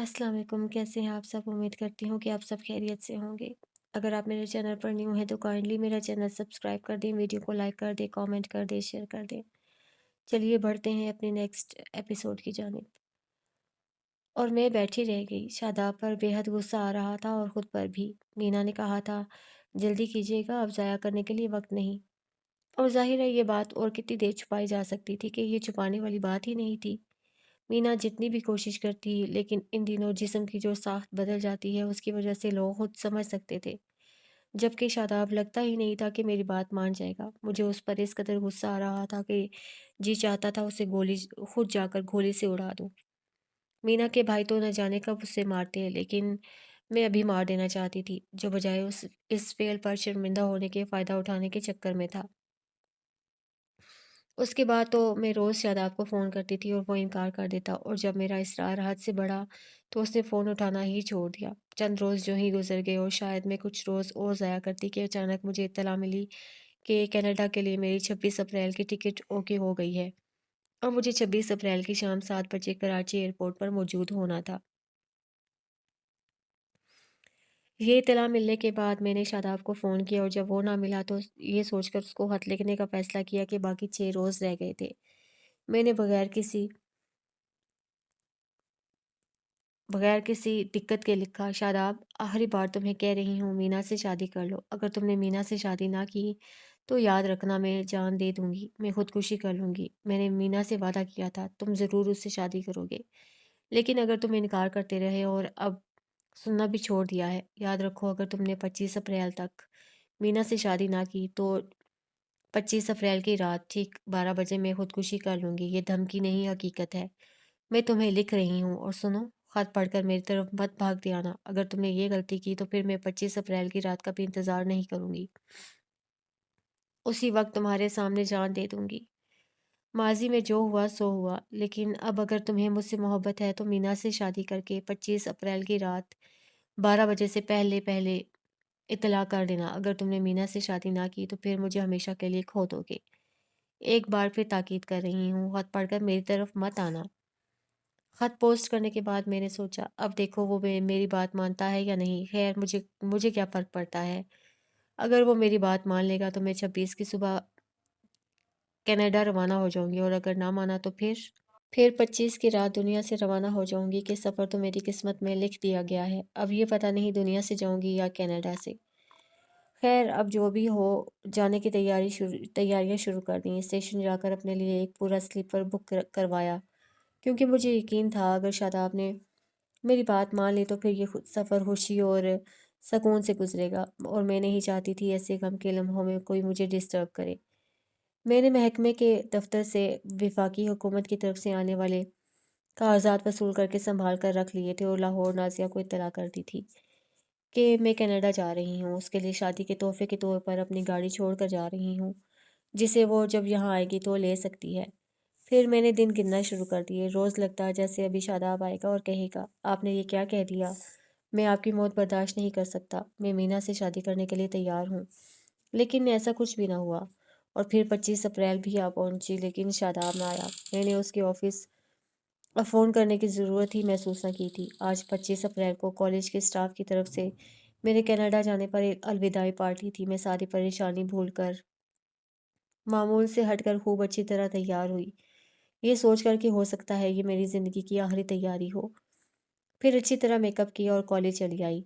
السلام علیکم، کیسے ہیں آپ سب؟ امید کرتی ہوں کہ آپ سب خیریت سے ہوں گے۔ اگر آپ میرے چینل پر نیو ہیں تو کائنڈلی میرا چینل سبسکرائب کر دیں، ویڈیو کو لائک کر دیں، کامنٹ کر دیں، شیئر کر دیں۔ چلیے بڑھتے ہیں اپنے نیکسٹ ایپیسوڈ کی جانب۔ اور میں بیٹھی رہ گئی، شاداب پر بے حد غصہ آ رہا تھا اور خود پر بھی۔ مینا نے کہا تھا جلدی کیجیے گا، اب ضائع کرنے کے لیے وقت نہیں۔ اور ظاہر ہے یہ بات اور کتنی دیر چھپائی جا سکتی تھی کہ یہ چھپانے والی بات ہی نہیں تھی۔ مینا جتنی بھی کوشش کرتی لیکن ان دنوں جسم کی جو ساخت بدل جاتی ہے اس کی وجہ سے لوگ خود سمجھ سکتے تھے، جبکہ شاداب لگتا ہی نہیں تھا کہ میری بات مان جائے گا۔ مجھے اس پر اس قدر غصہ آ رہا تھا کہ جی چاہتا تھا اسے گولی خود جا کر گولی سے اڑا دوں۔ مینا کے بھائی تو نہ جانے کب اسے مارتے ہیں، لیکن میں ابھی مار دینا چاہتی تھی، جو بجائے اس فعل پر شرمندہ ہونے کے فائدہ اٹھانے کے چکر میں تھا۔ اس کے بعد تو میں روز شاداب کو فون کرتی تھی اور وہ انکار کر دیتا، اور جب میرا اصرار حد سے بڑھا تو اس نے فون اٹھانا ہی چھوڑ دیا۔ چند روز جو ہی گزر گئے اور شاید میں کچھ روز اور ضائع کرتی کہ اچانک مجھے اطلاع ملی کہ کینیڈا کے لیے میری 26 اپریل کی ٹکٹ اوکے ہو گئی ہے اور مجھے 26 اپریل کی شام 7 بجے کراچی ایئرپورٹ پر موجود ہونا تھا۔ یہ اطلاع ملنے کے بعد میں نے شاداب کو فون کیا اور جب وہ نہ ملا تو یہ سوچ کر اس کو خط لکھنے کا فیصلہ کیا کہ باقی 6 روز رہ گئے تھے۔ میں نے بغیر کسی دقت کے لکھا، شاداب آخری بار تمہیں کہہ رہی ہوں مینا سے شادی کر لو۔ اگر تم نے مینا سے شادی نہ کی تو یاد رکھنا میں جان دے دوں گی، میں خودکشی کر لوں گی۔ میں نے مینا سے وعدہ کیا تھا تم ضرور اس سے شادی کرو گے، لیکن اگر تم انکار کرتے رہے اور اب سننا بھی چھوڑ دیا ہے، یاد رکھو اگر تم نے 25 اپریل تک مینا سے شادی نہ کی تو 25 اپریل کی رات ٹھیک 12 بجے میں خودکشی کر لوں گی۔ یہ دھمکی نہیں، حقیقت ہے۔ میں تمہیں لکھ رہی ہوں، اور سنو، خط پڑھ کر میری طرف مت بھاگ دے آنا۔ اگر تم نے یہ غلطی کی تو پھر میں 25 اپریل کی رات کا بھی انتظار نہیں کروں گی، اسی وقت تمہارے سامنے جان دے دوں گی۔ ماضی میں جو ہوا سو ہوا، لیکن اب اگر تمہیں مجھ سے محبت ہے تو مینا سے شادی کر کے 25 اپریل کی رات 12 بجے سے پہلے پہلے اطلاع کر دینا۔ اگر تم نے مینا سے شادی نہ کی تو پھر مجھے ہمیشہ کے لیے کھو دو گے۔ ایک بار پھر تاکید کر رہی ہوں، خط پڑھ کر میری طرف مت آنا۔ خط پوسٹ کرنے کے بعد میں نے سوچا اب دیکھو وہ میری بات مانتا ہے یا نہیں، خیر مجھے کیا فرق پڑتا ہے۔ اگر وہ میری بات مان لے گا تو میں 26 کی صبح کینیڈا روانہ ہو جاؤں گی، اور اگر نہ مانا تو پھر 25 کی رات دنیا سے روانہ ہو جاؤں گی کہ سفر تو میری قسمت میں لکھ دیا گیا ہے۔ اب یہ پتہ نہیں دنیا سے جاؤں گی یا کینیڈا سے۔ خیر اب جو بھی ہو، جانے کی تیاریاں شروع کر دیں۔ اسٹیشن جا کر اپنے لیے ایک پورا سلیپر بک کروایا، کیونکہ مجھے یقین تھا اگر شاداب نے میری بات مان لی تو پھر یہ سفر خوشی اور سکون سے گزرے گا، اور میں نہیں چاہتی تھی ایسے غم کے لمحوں میں کوئی مجھے ڈسٹرب کرے۔ میں نے محکمے کے دفتر سے وفاقی حکومت کی طرف سے آنے والے کاغذات وصول کر کے سنبھال کر رکھ لیے تھے، اور لاہور نازیہ کو اطلاع کر دی تھی کہ میں کینیڈا جا رہی ہوں، اس کے لیے شادی کے تحفے کے طور پر اپنی گاڑی چھوڑ کر جا رہی ہوں، جسے وہ جب یہاں آئے گی تو لے سکتی ہے۔ پھر میں نے دن گننا شروع کر دیے، روز لگتا جیسے ابھی شاداب آئے گا اور کہے گا آپ نے یہ کیا کہہ دیا، میں آپ کی موت برداشت نہیں کر سکتا، میں مینا سے شادی کرنے کے لیے تیار ہوں۔ لیکن ایسا کچھ بھی نہ ہوا، اور پھر 25 اپریل بھی آ پہنچی لیکن شاداب نہ آیا۔ میں نے اس کے آفس اب فون کرنے کی ضرورت ہی محسوس نہ کی تھی۔ آج 25 اپریل کو کالج کے اسٹاف کی طرف سے میرے کینیڈا جانے پر ایک الوداعی پارٹی تھی۔ میں ساری پریشانی بھول کر معمول سے ہٹ کر خوب اچھی طرح تیار ہوئی، یہ سوچ کر کہ ہو سکتا ہے یہ میری زندگی کی آخری تیاری ہو۔ پھر اچھی طرح میک اپ کیا اور کالج چلی آئی۔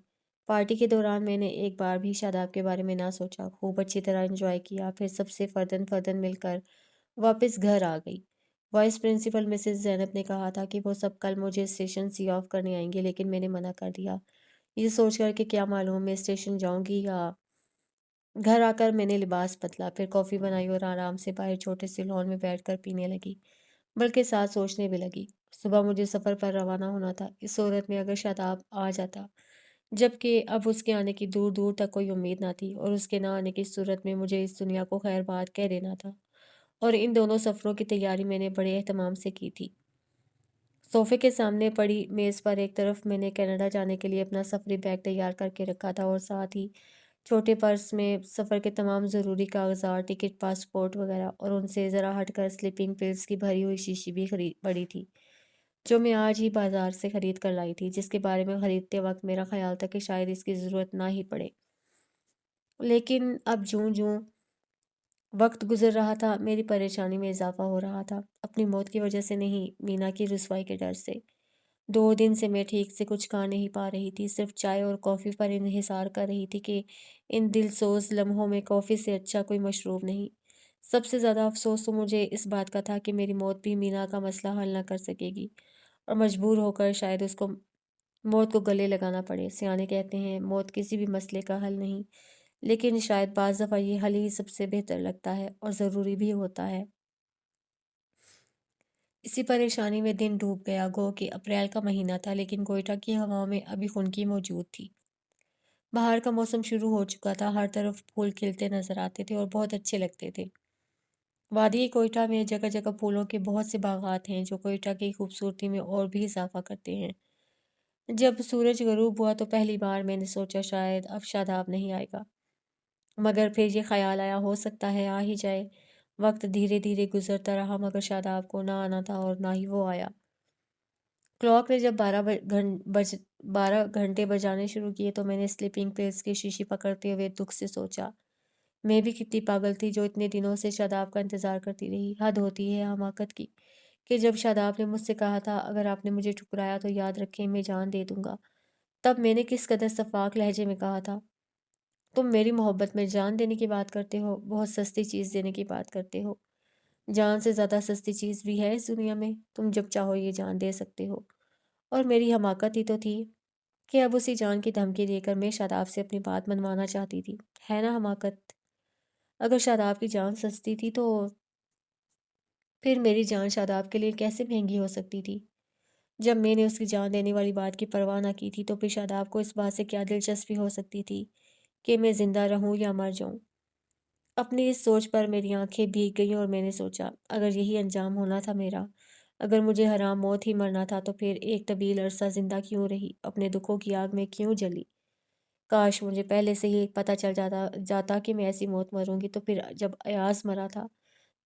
پارٹی کے دوران میں نے ایک بار بھی شاداب کے بارے میں نہ سوچا، خوب اچھی طرح انجوائے کیا، پھر سب سے فردن فردن مل کر واپس گھر آ گئی۔ وائس پرنسپل مسز زینب نے کہا تھا کہ وہ سب کل مجھے اسٹیشن سی آف کرنے آئیں گے، لیکن میں نے منع کر دیا، یہ سوچ کر کہ کیا معلوم میں اسٹیشن جاؤں گی یا گھر آ کر میں نے لباس بدلا، پھر کافی بنائی اور آرام سے باہر چھوٹے سے لان میں بیٹھ کر پینے لگی، بلکہ ساتھ سوچنے بھی لگی۔ صبح مجھے سفر پر روانہ ہونا تھا۔ اس صورت میں اگر شاداب آ جاتا، جبکہ اب اس کے آنے کی دور دور تک کوئی امید نہ تھی، اور اس کے نہ آنے کی صورت میں مجھے اس دنیا کو خیر بات کہہ دینا تھا، اور ان دونوں سفروں کی تیاری میں نے بڑے اہتمام سے کی تھی۔ صوفے کے سامنے پڑی میز پر ایک طرف میں نے کینیڈا جانے کے لیے اپنا سفری بیگ تیار کر کے رکھا تھا، اور ساتھ ہی چھوٹے پرس میں سفر کے تمام ضروری کاغذات، ٹکٹ، پاسپورٹ وغیرہ، اور ان سے ذرا ہٹ کر سلیپنگ پلز کی بھری ہوئی شیشی بھی پڑی تھی۔ जो मैं आज ही बाज़ार से खरीद कर लाई थी, जिसके बारे में खरीदते वक़्त मेरा ख़्याल था कि शायद इसकी ज़रूरत ना ही पड़े। लेकिन अब ज्यों-ज्यों वक़्त गुज़र रहा था, मेरी परेशानी में इज़ाफ़ा हो रहा था। अपनी मौत की वजह से नहीं, मीना की रुसवाई के डर से। 2 दिन से मैं ठीक से कुछ खा नहीं पा रही थी, सिर्फ़ चाय और कॉफ़ी पर इन्हिसार कर रही थी कि इन दिलसोज़ लम्हों में कॉफ़ी से अच्छा कोई मशरूब नहीं। सबसे ज़्यादा अफ़सोस तो मुझे इस बात का था कि मेरी मौत भी मीना का मसला हल ना कर सकेगी और मजबूर होकर शायद उसको मौत को गले लगाना पड़े। सियाने कहते हैं, मौत किसी भी मसले का हल नहीं, लेकिन शायद बाज़ दफ़ा ये हल ही सबसे बेहतर लगता है और ज़रूरी भी होता है। इसी परेशानी में दिन डूब गया। गो कि अप्रैल का महीना था, लेकिन कोयटा की हवाओं में अभी खुनकी मौजूद थी। बाहर का मौसम शुरू हो चुका था, हर तरफ फूल खिलते नज़र आते थे और बहुत अच्छे लगते थे। वादी कोयटा में जगह-जगह फूलों के बहुत से बागात हैं, जो कोयटा की खूबसूरती में और भी इज़ाफ़ा करते हैं। जब सूरज ग़रूब हुआ तो पहली बार मैंने सोचा शायद अब शादाब नहीं आएगा। मगर फिर ये ख़्याल आया हो सकता है आ ही जाए। वक़्त धीरे-धीरे गुज़रता रहा मगर शादाब को ना आना था और ना ही वो आया। क्लॉक ने जब 12 घंटे बजाने शुरू किए तो मैंने स्लीपिंग पिल्स की शीशी पकड़ते हुए दुःख से सोचा, मैं भी कितनी पागल थी जो इतने दिनों से शादाब का इंतज़ार करती रही। हद होती है हमाकत की, कि जब शादाब ने मुझसे कहा था अगर आपने मुझे ठुकराया तो याद रखें मैं जान दे दूँगा। तब मैंने किस कदर सफ़ाक लहजे में कहा था, तुम मेरी मोहब्बत में जान देने की बात करते हो, बहुत सस्ती चीज़ देने की बात करते हो। जान से ज़्यादा सस्ती चीज़ भी है इस दुनिया में, तुम जब चाहो ये जान दे सकते हो। और मेरी हमाकत ही तो थी कि अब उसी जान की धमकी देकर मैं शादाब से अपनी बात मनवाना चाहती थी। है ना हमाकत? अगर शादाब की जान सस्ती थी तो फिर मेरी जान शादाब के लिए कैसे महँगी हो सकती थी? जब मैंने उसकी जान देने वाली बात की परवाह ना की थी तो फिर शादाब को इस बात से क्या दिलचस्पी हो सकती थी कि मैं ज़िंदा रहूँ या मर जाऊँ? अपनी इस सोच पर मेरी आँखें भीग गईं और मैंने सोचा, अगर यही अंजाम होना था मेरा, अगर मुझे हराम मौत ही मरना था तो फिर एक तवील अरसा ज़िंदा क्यों रही? अपने दुखों की आग में क्यों जली? काश मुझे पहले से ही पता चल जाता जाता कि मैं ऐसी मौत मरूँगी तो फिर जब अयाज़ मरा था,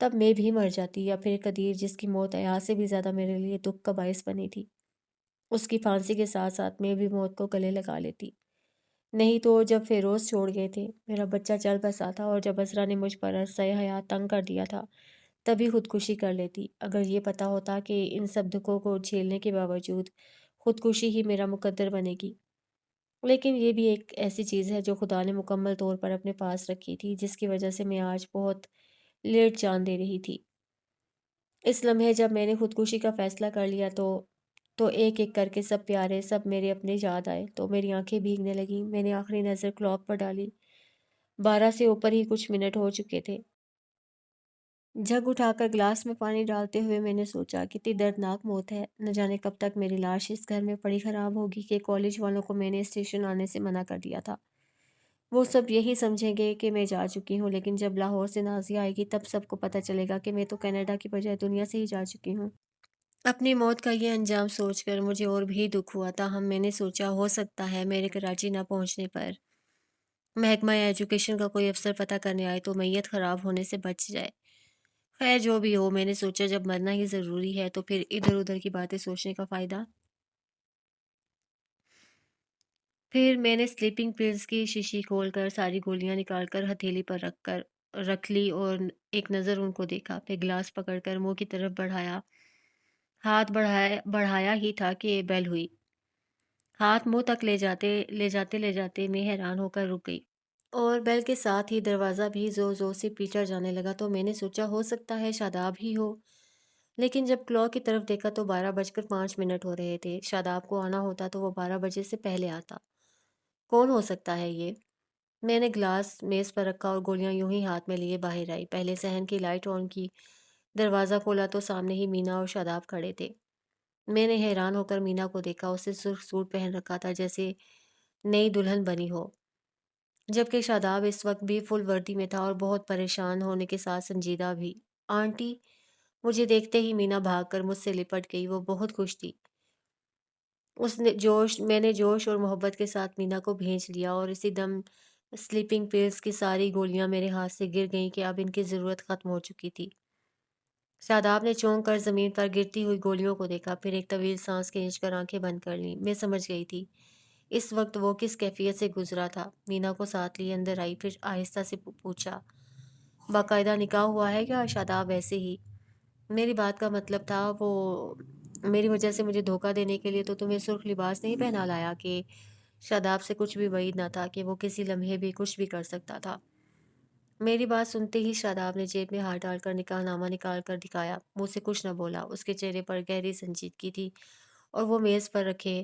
तब मैं भी मर जाती या फिर कदीर जिसकी मौत अयाज़ से भी ज़्यादा मेरे लिए दुःख का बाइस बनी थी। उसकी फांसी के साथ-साथ मैं भी मौत को गले लगा लेती। नहीं तो जब फ़िरोज़ छोड़ गए थे, मेरा बच्चा चल बसा था और जब असरा ने मुझ पर अरसा-ए हयात तंग कर दिया था, तभी खुदकुशी कर लेती। अगर ये पता होता कि इन सब दुखों को झेलने के बावजूद खुदकुशी ही मेरा मुकद्दर बनेगी। लेकिन ये भी एक ऐसी चीज़ है जो खुदा ने मुकम्मल तौर पर अपने पास रखी थी, जिसकी वजह से मैं आज बहुत लेट जान दे रही थी। इस लम्हे जब मैंने खुदकुशी का फ़ैसला कर लिया तो एक-एक करके सब प्यारे, सब मेरे अपने याद आए, तो मेरी आँखें भीगने लगीं। मैंने आखिरी नज़र क्लॉक पर डाली। 12 से ऊपर ही कुछ मिनट हो चुके थे। जग उठाकर ग्लास में पानी डालते हुए मैंने सोचा, कितनी दर्दनाक मौत है। न जाने कब तक मेरी लाश इस घर में पड़ी ख़राब होगी कि कॉलेज वालों को मैंने स्टेशन आने से मना कर दिया था। वो सब यही समझेंगे कि मैं जा चुकी हूँ, लेकिन जब लाहौर से नाज़िया आएगी तब सबको पता चलेगा कि मैं तो कनाडा की बजाय दुनिया से ही जा चुकी हूँ। अपनी मौत का ये अंजाम सोचकर मुझे और भी दुःख हुआ। ताहम मैंने सोचा हो सकता है मेरे कराची ना पहुँचने पर महकमा एजुकेशन का कोई अफ़सर पता करने आए तो मैयत ख़राब होने से बच जाए। ख़ैर जो भी हो, मैंने सोचा जब मरना ही ज़रूरी है तो फिर इधर-उधर की बातें सोचने का फ़ायदा। फिर मैंने स्लीपिंग पिल्स की शीशी खोलकर सारी गोलियाँ निकाल कर हथेली पर रख ली और एक नज़र उनको देखा। फिर ग्लास पकड़कर मुँह की तरफ बढ़ाया। हाथ बढ़ाया बढ़ाया ही था कि बेल हुई। हाथ मुँह तक ले जाते मैं हैरान होकर रुक गई। और बेल के साथ ही दरवाज़ा भी ज़ोर-ज़ोर से पीटा जाने लगा तो मैंने सोचा हो सकता है शादाब ही हो। लेकिन जब क्लॉक की तरफ देखा तो 12 बजकर 5 मिनट हो रहे थे। शादाब को आना होता तो वो 12 बजे से पहले आता। कौन हो सकता है ये? मैंने ग्लास मेज़ पर रखा और गोलियां यूं ही हाथ में लिए बाहर आई। पहले सहन की लाइट ऑन की, दरवाज़ा खोला तो सामने ही मीना और शादाब खड़े थे। मैंने हैरान होकर मीना को देखा, उसने सुर्ख सूट पहन रखा था जैसे नई दुल्हन बनी हो। जबकि शादाब इस वक्त भी फुल वर्दी में था और बहुत परेशान होने के साथ संजीदा भी। आंटी, मुझे देखते ही मीना भागकर मुझसे लिपट गई। वो बहुत खुश थी। मैंने जोश और मोहब्बत के साथ मीना को भेज लिया और इसी दम स्लीपिंग पिल्स की सारी गोलियां मेरे हाथ से गिर गईं कि अब इनकी ज़रूरत ख़त्म हो चुकी थी। शादाब ने चौंक कर ज़मीन पर गिरती हुई गोलियों को देखा, फिर एक तवील सांस खींचकर आंखें बंद कर लीं। मैं समझ गई थी इस वक्त वो किस कैफियत से गुजरा था। मीना को साथ लिए अंदर आई, फिर आहिस्ता से पूछा, बाकायदा निकाह हुआ है क्या? शादाब वैसे ही। मेरी बात का मतलब था, वो मेरी वजह से मुझे धोखा देने के लिए तो तुम्हें सुर्ख लिबास नहीं पहना लाया कि? शादाब से कुछ भी بعید न था कि वो किसी लम्हे भी कुछ भी कर सकता था। मेरी बात सुनते ही शादाब ने जेब में हाथ डालकर निकाहनामा निकाल कर दिखाया। मुझसे कुछ न बोला। उसके चेहरे पर गहरी संजीदगी थी और वो मेज़ पर रखे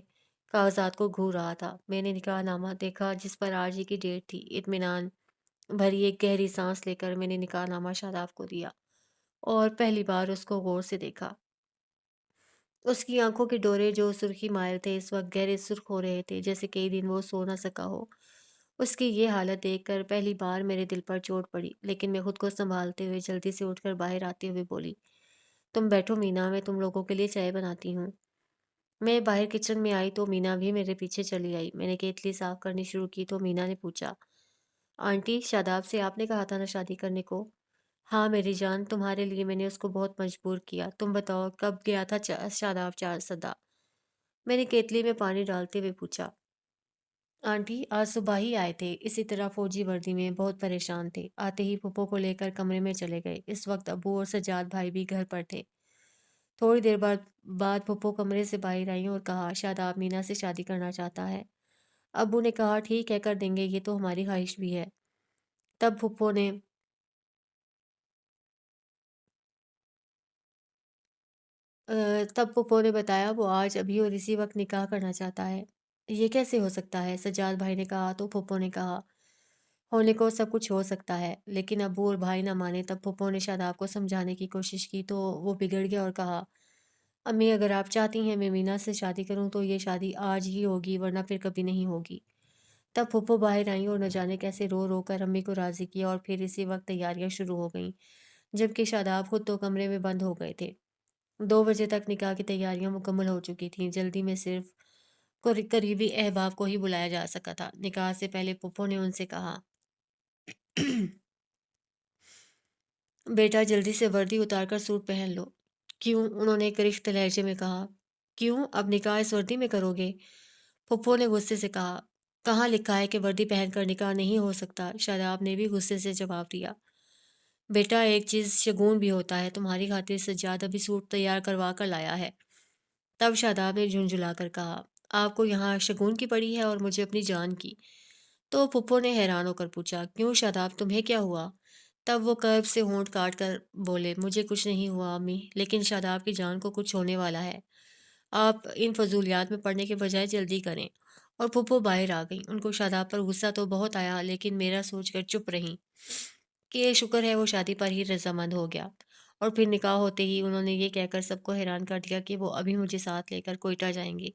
कागजात को घूर रहा था। मैंने निकाहनामा देखा जिस पर आज ही की डेट थी। इत्मीनान भरी एक गहरी सांस लेकर मैंने निकाहनामा शादाब को दिया और पहली बार उसको गौर से देखा। उसकी आंखों के डोरे जो सुर्खी माइल थे इस वक्त गहरे सुर्ख हो रहे थे, जैसे कई दिन वो सो न सका हो। उसकी ये हालत देखकर पहली बार मेरे दिल पर चोट पड़ी, लेकिन मैं खुद को संभालते हुए जल्दी से उठकर बाहर आते हुए बोली, तुम बैठो मीना, मैं तुम लोगों के लिए चाय बनाती हूँ। मैं बाहर किचन में आई तो मीना भी मेरे पीछे चली आई। मैंने केतली साफ करनी शुरू की तो मीना ने पूछा, आंटी शादाब से आपने कहा था ना शादी करने को? हाँ मेरी जान, तुम्हारे लिए मैंने उसको बहुत मजबूर किया। तुम बताओ कब गया था शादाब चार सदा? मैंने केतली में पानी डालते हुए पूछा। आंटी आज सुबह ही आए थे, इसी तरह फौजी वर्दी में, बहुत परेशान थे। आते ही पप्पो को लेकर कमरे में चले गए। इस वक्त अब्बू और सज्जाद भाई भी घर पर थे। थोड़ी देर बाद पप्पो कमरे से बाहर आई और कहा, शादाब मीना से शादी करना चाहता है। अब्बू ने कहा, ठीक है कर देंगे, ये तो हमारी ख्वाहिश भी है। तब पप्पो ने तब पप्पो ने बताया वो आज अभी और इसी वक्त निकाह करना चाहता है। ये कैसे हो सकता है? सज्जाद भाई ने कहा तो पप्पो ने कहा, होने को सब कुछ हो सकता है, लेकिन अब्बू और भाई ना माने। तब पप्पो ने शादाब को समझाने की कोशिश की तो वो बिगड़ गया और कहा, अम्मी अगर आप चाहती हैं मैं मीना से शादी करूं तो ये शादी आज ही होगी, वरना फिर कभी नहीं होगी। तब पप्पो बाहर आई और न जाने कैसे रो रो कर अम्मी को राजी किया और फिर इसी वक्त तैयारियां शुरू हो गईं, जबकि शादाब खुद तो कमरे में बंद हो गए थे। 2 बजे तक निकाह की तैयारियां मुकम्मल हो चुकी थीं। जल्दी में सिर्फ करीबी अहबाब को ही बुलाया जा सका था। निकाह से पहले पप्पो ने उनसे कहा, बेटा जल्दी से वर्दी उतारकर सूट पहन लो। क्यों? उन्होंने एक रिश्त लहजे में कहा। क्यों? अब निकाह इस वर्दी में करोगे? फुप्पो ने गुस्से से कहा, कहाँ लिखा है कि वर्दी पहनकर निकाह नहीं हो सकता? शादाब ने भी गुस्से से जवाब दिया, बेटा एक चीज़ शगुन भी होता है, तुम्हारी खातिर सज्जाद अभी सूट तैयार करवा कर लाया है। तब शादाब ने झुंझुला कर कहा, आपको यहाँ शगुन की पड़ी है और मुझे अपनी जान की। तो फुप्पो ने हैरान होकर पूछा, क्यों शादाब तुम्हें क्या हुआ? तब वो कर्ब से होंठ काट कर बोले, मुझे कुछ नहीं हुआ अम्मी, लेकिन शादाब की जान को कुछ होने वाला है। आप इन फजूलियात में पड़ने के बजाय जल्दी करें। और फुप्पो बाहर आ गई। उनको शादाब पर गुस्सा तो बहुत आया, लेकिन मेरा सोचकर चुप रहीं कि ये शुक्र है वो शादी पर ही रजामंद हो गया। और फिर निकाह होते ही उन्होंने ये कहकर सबको हैरान कर दिया कि वो अभी मुझे साथ लेकर कोयटा जाएंगे।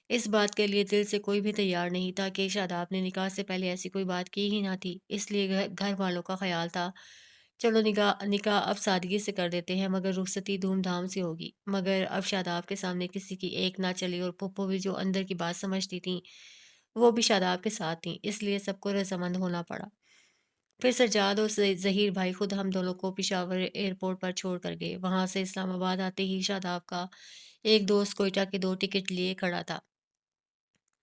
इस बात के लिए दिल से कोई भी तैयार नहीं था कि शादाब ने निकाह से पहले ऐसी कोई बात की ही ना थी। इसलिए घर वालों का ख्याल था, चलो निकाह निकाह अब सादगी से कर देते हैं, मगर रुखसती धूमधाम से होगी। मगर अब शादाब के सामने किसी की एक ना चली और पुप्पो भी जो अंदर की बात समझती थी, वो भी शादाब के साथ थी, इसलिए सबको रजामंद होना पड़ा। फिर सज्जाद और ज़हीर भाई खुद हम दोनों को पेशावर एयरपोर्ट पर छोड़ कर गए। वहाँ से इस्लामाबाद आते ही शादाब का एक दोस्त कोयटा के 2 टिकट लिए खड़ा था।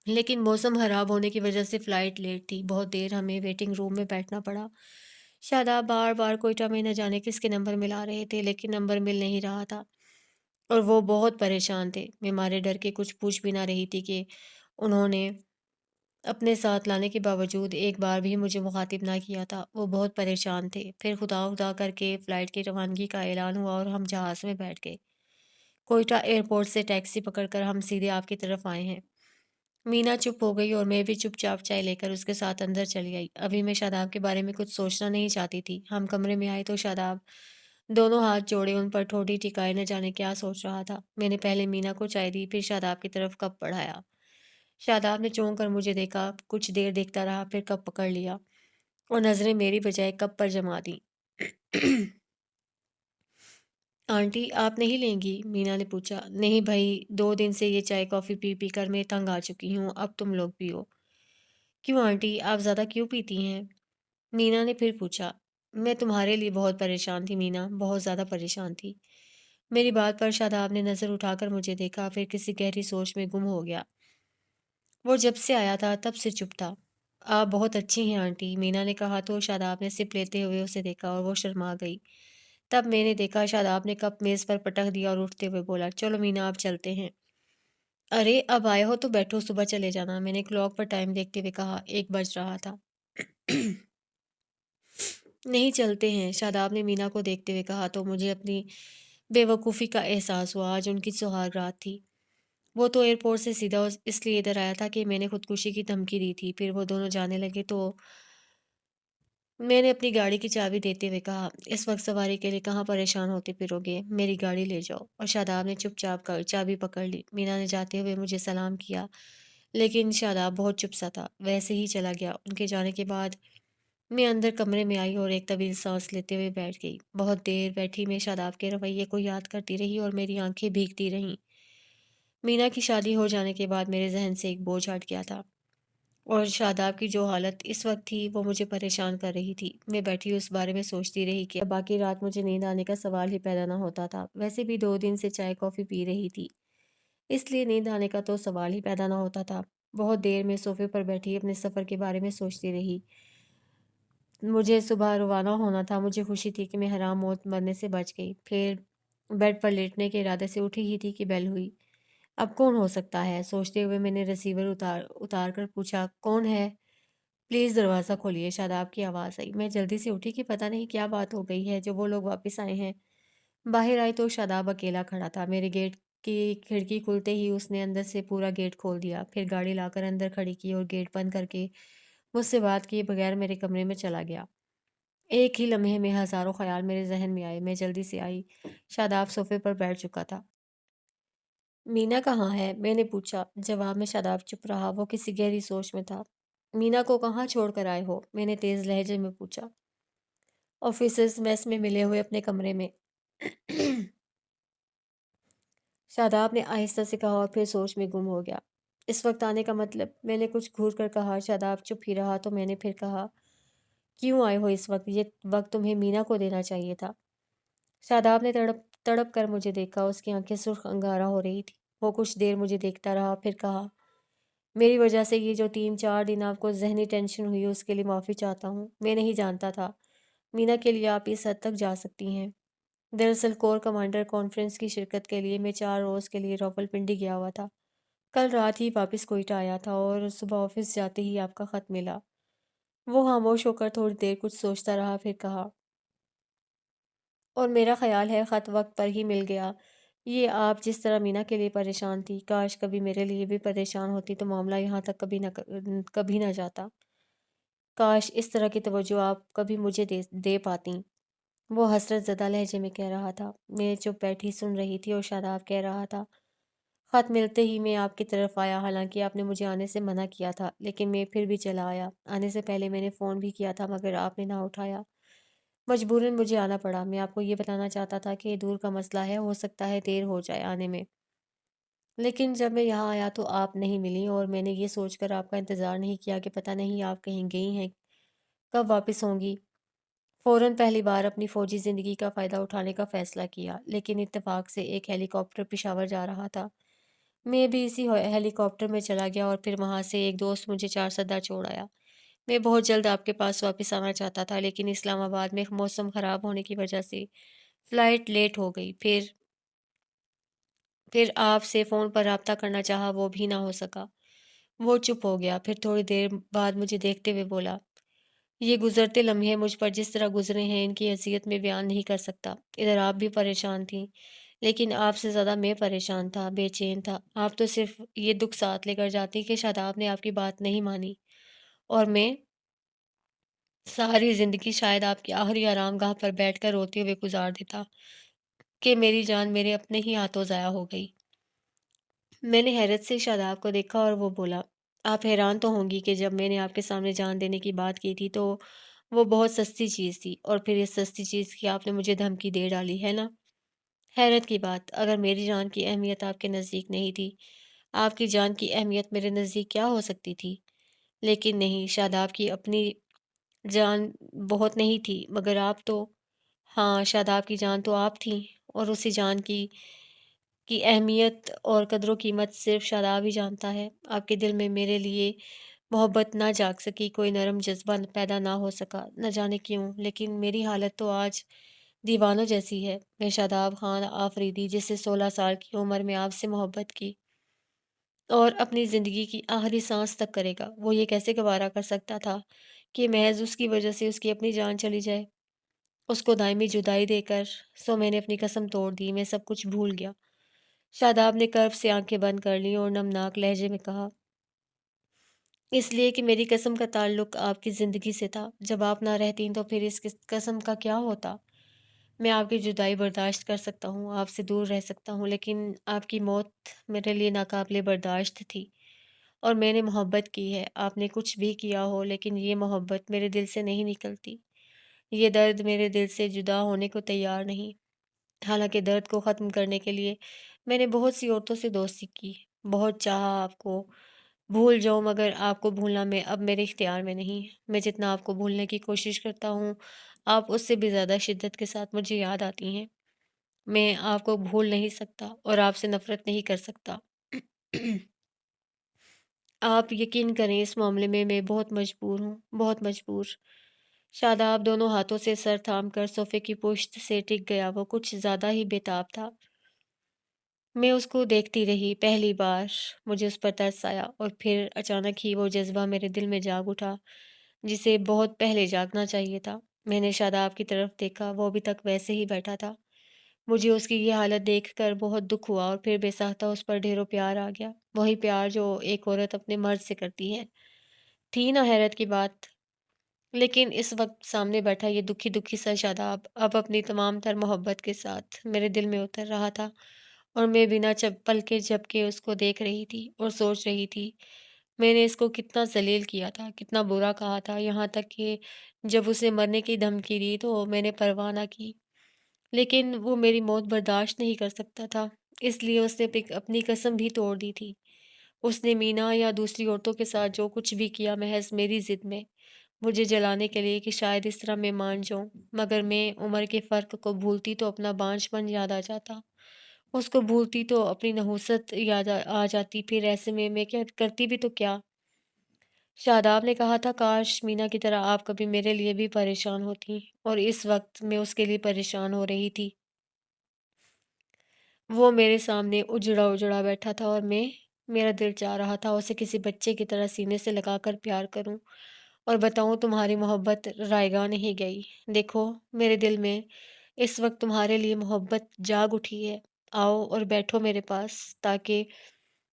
लेकिन मौसम खराब होने की वजह से फ़्लाइट लेट थी। बहुत देर हमें वेटिंग रूम में बैठना पड़ा। शादाब बार-बार कोयटा में न जाने किसके नंबर मिला रहे थे, लेकिन नंबर मिल नहीं रहा था और वो बहुत परेशान थे। मैं मारे डर के कुछ पूछ भी ना रही थी कि उन्होंने अपने साथ लाने के बावजूद एक बार भी मुझे मुखातिब ना किया था। वो बहुत परेशान थे। फिर खुदा-खुदा करके फ़्लाइट की रवानगी का ऐलान हुआ और हम जहाज़ में बैठ गए। कोयटा एयरपोर्ट से टैक्सी पकड़कर हम सीधे आपकी तरफ आए हैं। मीना चुप हो गई और मैं भी चुपचाप चाय लेकर उसके साथ अंदर चली आई। अभी मैं शादाब के बारे में कुछ सोचना नहीं चाहती थी। हम कमरे में आए तो शादाब दोनों हाथ जोड़े उन पर ठोडी टिकाए न जाने क्या सोच रहा था। मैंने पहले मीना को चाय दी, फिर शादाब की तरफ कप बढ़ाया। शादाब ने चौंक कर मुझे देखा, कुछ देर देखता रहा, फिर कप पकड़ लिया और नज़रें मेरी बजाय कप पर जमा दी। आंटी आप नहीं लेंगी? मीना ने पूछा। नहीं भई, 2 दिन से ये चाय कॉफ़ी पी पी कर मैं तंग आ चुकी हूँ, अब तुम लोग पियो। क्यों आंटी, आप ज़्यादा क्यों पीती हैं? मीना ने फिर पूछा। میں تمہارے لیے بہت پریشان تھی مینا، بہت زیادہ پریشان تھی۔ میری بات پر شاداب نے نظر اٹھا کر مجھے دیکھا، پھر کسی گہری سوچ میں گم ہو گیا۔ وہ جب سے آیا تھا تب سے چپ تھا۔ آپ بہت اچھی ہیں آنٹی، مینا نے کہا تو شاداب نے سپ لیتے ہوئے اسے دیکھا اور وہ شرما گئی۔ تب میں نے دیکھا شاداب نے کپ میز پر پٹک دیا اور اٹھتے ہوئے بولا، چلو مینا اب چلتے ہیں۔ ارے اب آئے ہو تو بیٹھو، صبح چلے جانا، میں نے کلاک پر ٹائم دیکھتے ہوئے کہا، 1 بج رہا تھا۔ نہیں چلتے ہیں، شاداب نے مینا کو دیکھتے ہوئے کہا تو مجھے اپنی بے وقوفی کا احساس ہوا۔ آج ان کی سہاگ رات تھی۔ وہ تو ایئرپورٹ سے سیدھا اس لیے ادھر آیا تھا کہ میں نے خودکشی کی دھمکی دی تھی۔ پھر وہ دونوں جانے لگے تو میں نے اپنی گاڑی کی چابی دیتے ہوئے کہا، اس وقت سواری کے لیے کہاں پریشان ہوتے پھرو گے، میری گاڑی لے جاؤ۔ اور شاداب نے چپ چاپ کر چابی پکڑ لی۔ مینا نے جاتے ہوئے مجھے سلام کیا، لیکن شاداب بہت چپ سا تھا، ویسے ہی چلا گیا۔ ان کے جانے کے بعد میں اندر کمرے میں آئی اور ایک طویل سانس لیتے ہوئے بیٹھ گئی۔ بہت دیر بیٹھی میں شاداب کے رویے کو یاد کرتی رہی اور میری آنکھیں بھیگتی رہیں۔ مینا کی شادی ہو جانے کے بعد میرے ذہن سے ایک بوجھ ہٹ گیا تھا، اور شاداب کی جو حالت اس وقت تھی وہ مجھے پریشان کر رہی تھی۔ میں بیٹھی اس بارے میں سوچتی رہی کہ اب باقی رات مجھے نیند آنے کا سوال ہی پیدا نہ ہوتا تھا۔ ویسے بھی 2 دن سے چائے کافی پی رہی تھی، اس لیے نیند آنے کا تو سوال ہی پیدا نہ ہوتا تھا۔ بہت دیر میں صوفے پر بیٹھی اپنے سفر کے بارے میں سوچتی رہی۔ مجھے صبح روانہ ہونا تھا، مجھے خوشی تھی کہ میں حرام موت مرنے سے بچ گئی۔ پھر بیڈ پر لیٹنے کے ارادے سے اٹھی ہی تھی کہ بیل ہوئی۔ اب کون ہو سکتا ہے؟ سوچتے ہوئے میں نے ریسیور اتار کر پوچھا، کون ہے؟ پلیز دروازہ کھولیے، شاداب کی آواز آئی۔ میں جلدی سے اٹھی کہ پتہ نہیں کیا بات ہو گئی ہے جو وہ لوگ واپس آئے ہیں۔ باہر آئی تو شاداب اکیلا کھڑا تھا۔ میرے گیٹ کی کھڑکی کھلتے ہی اس نے اندر سے پورا گیٹ کھول دیا، پھر گاڑی لا کر اندر کھڑی کی اور گیٹ بند کر کے مجھ سے بات کیے بغیر میرے کمرے میں چلا گیا۔ ایک ہی لمحے میں ہزاروں خیال میرے ذہن میں آئے۔ میں جلدی سے آئی، شاداب صوفے پر بیٹھ چکا تھا۔ مینا کہاں ہے؟ میں نے پوچھا۔ جواب میں شاداب چپ رہا، وہ کسی گہری سوچ میں تھا۔ مینا کو کہاں چھوڑ کر آئے ہو؟ میں نے تیز لہجے میں پوچھا۔ آفیسرز میس میں ملے ہوئے اپنے کمرے میں، شاداب نے آہستہ سے کہا اور پھر سوچ میں گم ہو گیا۔ اس وقت آنے کا مطلب؟ میں نے کچھ گھور کر کہا۔ شاداب چپ ہی رہا تو میں نے پھر کہا، کیوں آئے ہو اس وقت؟ یہ وقت تمہیں مینا کو دینا چاہیے تھا۔ شاداب نے تڑپ تڑپ کر مجھے دیکھا، اس کی آنکھیں سرخ انگارہ ہو رہی تھی۔ وہ کچھ دیر مجھے دیکھتا رہا، پھر کہا، میری وجہ سے یہ جو 3 4 دن آپ کو ذہنی ٹینشن ہوئی اس کے لیے معافی چاہتا ہوں۔ میں نہیں جانتا تھا مینا کے لیے آپ اس حد تک جا سکتی ہیں۔ دراصل کور کمانڈر کانفرنس کی شرکت کے لیے میں 4 روز کے لیے راولپنڈی گیا ہوا تھا۔ کل رات ہی واپس کوئٹہ آیا تھا اور صبح آفس جاتے ہی آپ کا خط ملا۔ وہ خاموش ہو کر تھوڑی دیر کچھ سوچتا رہا، پھر کہا، اور میرا خیال ہے خط وقت پر ہی مل گیا۔ یہ آپ جس طرح مینا کے لیے پریشان تھی، کاش کبھی میرے لیے بھی پریشان ہوتی تو معاملہ یہاں تک کبھی نہ جاتا۔ کاش اس طرح کی توجہ آپ کبھی مجھے دے پاتی۔ وہ حسرت زدہ لہجے میں کہہ رہا تھا۔ میں چپ بیٹھی سن رہی تھی اور شاداب کہہ رہا تھا، خط ملتے ہی میں آپ کی طرف آیا، حالانکہ آپ نے مجھے آنے سے منع کیا تھا، لیکن میں پھر بھی چلا آیا۔ آنے سے پہلے میں نے فون بھی کیا تھا مگر آپ نے نہ اٹھایا۔ مجبوراً مجھے آنا پڑا۔ میں آپ کو یہ بتانا چاہتا تھا کہ یہ دور کا مسئلہ ہے، ہو سکتا ہے دیر ہو جائے آنے میں، لیکن جب میں یہاں آیا تو آپ نہیں ملی اور میں نے یہ سوچ کر آپ کا انتظار نہیں کیا کہ پتہ نہیں آپ کہیں گئی ہیں، کب واپس ہوں گی۔ فوراً پہلی بار اپنی فوجی زندگی کا فائدہ اٹھانے کا فیصلہ کیا، لیکن اتفاق سے ایک ہیلی کاپٹر پشاور جا رہا تھا۔ میں بھی اسی ہیلی کاپٹر میں چلا گیا اور پھر وہاں سے ایک دوست مجھے 4 سدہ چھوڑ آیا۔ میں بہت جلد آپ کے پاس واپس آنا چاہتا تھا، لیکن اسلام آباد میں موسم خراب ہونے کی وجہ سے فلائٹ لیٹ ہو گئی۔ پھر آپ سے فون پر رابطہ کرنا چاہا، وہ بھی نہ ہو سکا۔ وہ چپ ہو گیا، پھر تھوڑی دیر بعد مجھے دیکھتے ہوئے بولا، یہ گزرتے لمحے مجھ پر جس طرح گزرے ہیں ان کی اذیت میں بیان نہیں کر سکتا۔ ادھر آپ بھی پریشان تھیں، لیکن آپ سے زیادہ میں پریشان تھا، بے چین تھا۔ آپ تو صرف یہ دکھ ساتھ لے کر جاتی کہ شاداب نے آپ کی بات نہیں مانی، اور میں ساری زندگی شاید آپ کی آخری آرام گاہ پر بیٹھ کر روتے ہوئے گزار دیتا کہ میری جان میرے اپنے ہی ہاتھوں ضائع ہو گئی۔ میں نے حیرت سے شاداب کو دیکھا اور وہ بولا، آپ حیران تو ہوں گی کہ جب میں نے آپ کے سامنے جان دینے کی بات کی تھی تو وہ بہت سستی چیز تھی، اور پھر اس سستی چیز کی آپ نے مجھے دھمکی دے ڈالی ہے نا؟ حیرت کی بات، اگر میری جان کی اہمیت آپ کے نزدیک نہیں تھی، آپ کی جان کی اہمیت میرے نزدیک کیا ہو سکتی تھی؟ لیکن نہیں، شاداب کی اپنی जान बहुत नहीं थी, मगर आप तो हाँ, शादाब की जान तो आप थीं और उसी जान की अहमियत और कदर-ओ-कीमत सिर्फ़ शादाब ही जानता है। आपके दिल में मेरे लिए मोहब्बत ना जाग सकी, कोई नरम जज़्बा पैदा ना हो सका, न जाने क्यों? लेकिन मेरी हालत तो आज दीवानों जैसी है। मैं शादाब खान आफरीदी जिसने 16 साल की उम्र में आपसे मोहब्बत की और अपनी ज़िंदगी की आखिरी साँस तक करेगा, वो ये कैसे गवारा कर सकता था कि महज़ उसकी वजह से उसकी अपनी जान चली जाए? उसको दायमी जुदाई देकर सो मैंने अपनी कसम तोड़ दी, मैं सब कुछ भूल गया। शादाब ने कर्ब से आँखें बंद कर लीं और नमनाक लहजे में कहा, इसलिए कि मेरी कसम का ताल्लुक आपकी ज़िंदगी से था। जब आप ना रहतीं तो फिर इस कसम का क्या होता? मैं आपकी जुदाई बर्दाश्त कर सकता हूँ, आपसे दूर रह सकता हूँ, लेकिन आपकी मौत मेरे लिए नाकाबिले बर्दाश्त थी और मैंने मोहब्बत की है। आपने कुछ भी किया हो, लेकिन ये मोहब्बत मेरे दिल से नहीं निकलती। ये दर्द मेरे दिल से जुदा होने को तैयार नहीं। हालाँकि दर्द को ख़त्म करने के लिए मैंने बहुत सी औरतों से दोस्ती की, बहुत चाहा आपको भूल जाऊँ, मगर आपको भूलना मैं अब मेरे इख्तियार में नहीं। मैं जितना आपको भूलने की कोशिश करता हूँ, आप उससे भी ज़्यादा शिद्दत के साथ मुझे याद आती हैं। मैं आपको भूल नहीं सकता और आपसे नफ़रत नहीं कर सकता। आप यकीन करें इस मामले में मैं बहुत मजबूर हूँ, बहुत मजबूर। शादाब दोनों हाथों से सर थाम कर सोफ़े की पुश्त से टिक गया, वो कुछ ज़्यादा ही बेताब था। मैं उसको देखती रही, पहली बार मुझे उस पर तरस आया और फिर अचानक ही वो जज़्बा मेरे दिल में जाग उठा, जिसे बहुत पहले जागना चाहिए था। मैंने शादाब की तरफ देखा, वो अभी तक वैसे ही बैठा था। मुझे उसकी ये हालत देखकर बहुत दुःख हुआ और फिर बेसाख्ता उस पर ढेरों प्यार आ गया। वही प्यार जो एक औरत अपने मर्द से करती है। थी ना हैरत की बात? लेकिन इस वक़्त सामने बैठा ये दुखी-दुखी सा शादाब अब अपनी तमाम तर मोहब्बत के साथ मेरे दिल में उतर रहा था और मैं बिना चप्पल के झपके उसको देख रही थी और सोच रही थी, मैंने इसको कितना ज़लील किया था, कितना बुरा कहा था, यहाँ तक कि जब उसे मरने की धमकी दी तो मैंने परवाह ना की। लेकिन वो मेरी मौत बर्दाश्त नहीं कर सकता था, इसलिए उसने अपनी कसम भी तोड़ दी थी। उसने मीना या दूसरी औरतों के साथ जो कुछ भी किया महज़ मेरी ज़िद में, मुझे जलाने के लिए कि शायद इस तरह मैं मान जाऊँ। मगर मैं उम्र के फ़र्क को भूलती तो अपना बांझपन याद आ जाता। उसको भूलती तो अपनी नहुसत याद आ जाती, फिर ऐसे में मैं क्या करती भी तो क्या? शादाब ने कहा था, काश मीना की तरह आप कभी मेरे लिए भी परेशान होती और इस वक़्त मैं उसके लिए परेशान हो रही थी। वो मेरे सामने उजड़ा-उजड़ा बैठा था और मेरा दिल चाह रहा था उसे किसी बच्चे की तरह सीने से लगाकर प्यार करूं और बताऊं तुम्हारी मोहब्बत रायगा नहीं गई। देखो, मेरे दिल में इस वक्त तुम्हारे लिए मोहब्बत जाग उठी है। आओ और बैठो मेरे पास ताकि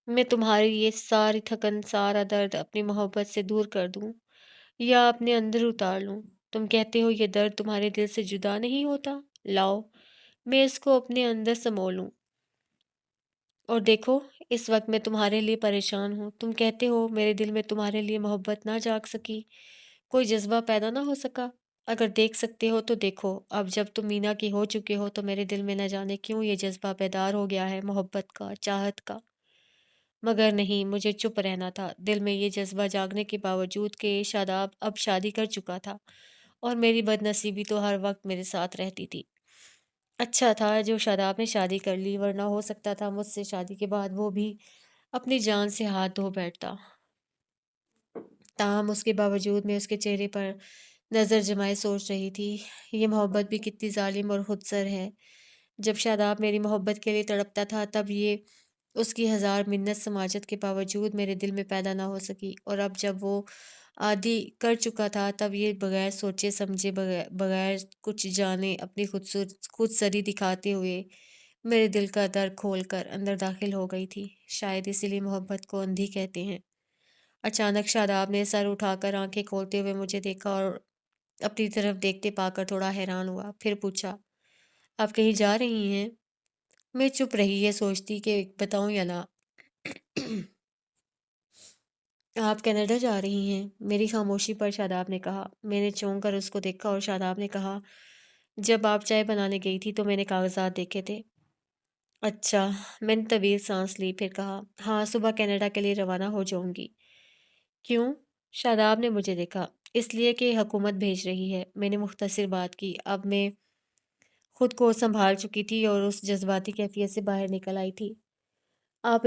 मैं तुम्हारी ये सारी थकन, सारा दर्द अपनी मोहब्बत से दूर कर दूं या अपने अंदर उतार लूं। तुम कहते हो ये दर्द तुम्हारे दिल से जुदा नहीं होता। लाओ, मैं इसको अपने अंदर समो लूं और देखो, इस वक़्त मैं तुम्हारे लिए परेशान हूँ। तुम कहते हो मेरे दिल में तुम्हारे लिए मोहब्बत ना जाग सकी, कोई जज़्बा पैदा ना हो सका। अगर देख सकते हो तो देखो, अब जब तुम मीना की हो चुके हो तो मेरे दिल में न जाने क्यों ये जज़्बा बेदार हो गया है मोहब्बत का, चाहत का। मगर नहीं, मुझे चुप रहना था। दिल में ये जज़्बा जागने के बावजूद कि शादाब अब शादी कर चुका था और मेरी बदनसीबी तो हर वक़्त मेरे साथ रहती थी। अच्छा था जो शादाब ने शादी कर ली, वरना हो सकता था मुझसे शादी के बाद वो भी अपनी जान से हाथ धो बैठता। ताहम उसके बावजूद मैं उसके चेहरे पर नज़र जमाए सोच रही थी, ये मोहब्बत भी कितनी ज़ालिम और खुदसर है। जब शादाब मेरी मोहब्बत के लिए तड़पता था, तब ये उसकी हज़ार मिन्नत समाजत के बावजूद मेरे दिल में पैदा ना हो सकी और अब जब वो आदी कर चुका था, तब ये बगैर सोचे समझे, बगैर कुछ जाने अपनी खुदसरी दिखाते हुए मेरे दिल का दर खोल कर अंदर दाखिल हो गई थी। शायद इसीलिए मोहब्बत को अंधी कहते हैं। अचानक शादाब ने सर उठाकर आंखें खोलते हुए मुझे देखा और अपनी तरफ देखते पाकर थोड़ा हैरान हुआ। फिर पूछा, आप कहीं जा रही हैं? मैं चुप रही, ये सोचती कि बताऊं या ना। आप कनाडा जा रही हैं? मेरी खामोशी पर शादाब ने कहा। मैंने चौंक कर उसको देखा और शादाब ने कहा, जब आप चाय बनाने गई थी तो मैंने कागजात देखे थे। अच्छा। मैंने तवील सांस ली, फिर कहा, हाँ, सुबह कनाडा के लिए रवाना हो जाऊंगी। क्यों? शादाब ने मुझे देखा। اس لیے کہ حکومت بھیج رہی ہے۔ میں نے مختصر بات کی۔ اب میں خود کو سنبھال چکی تھی اور اس جذباتی کیفیت سے باہر نکل آئی تھی۔ آپ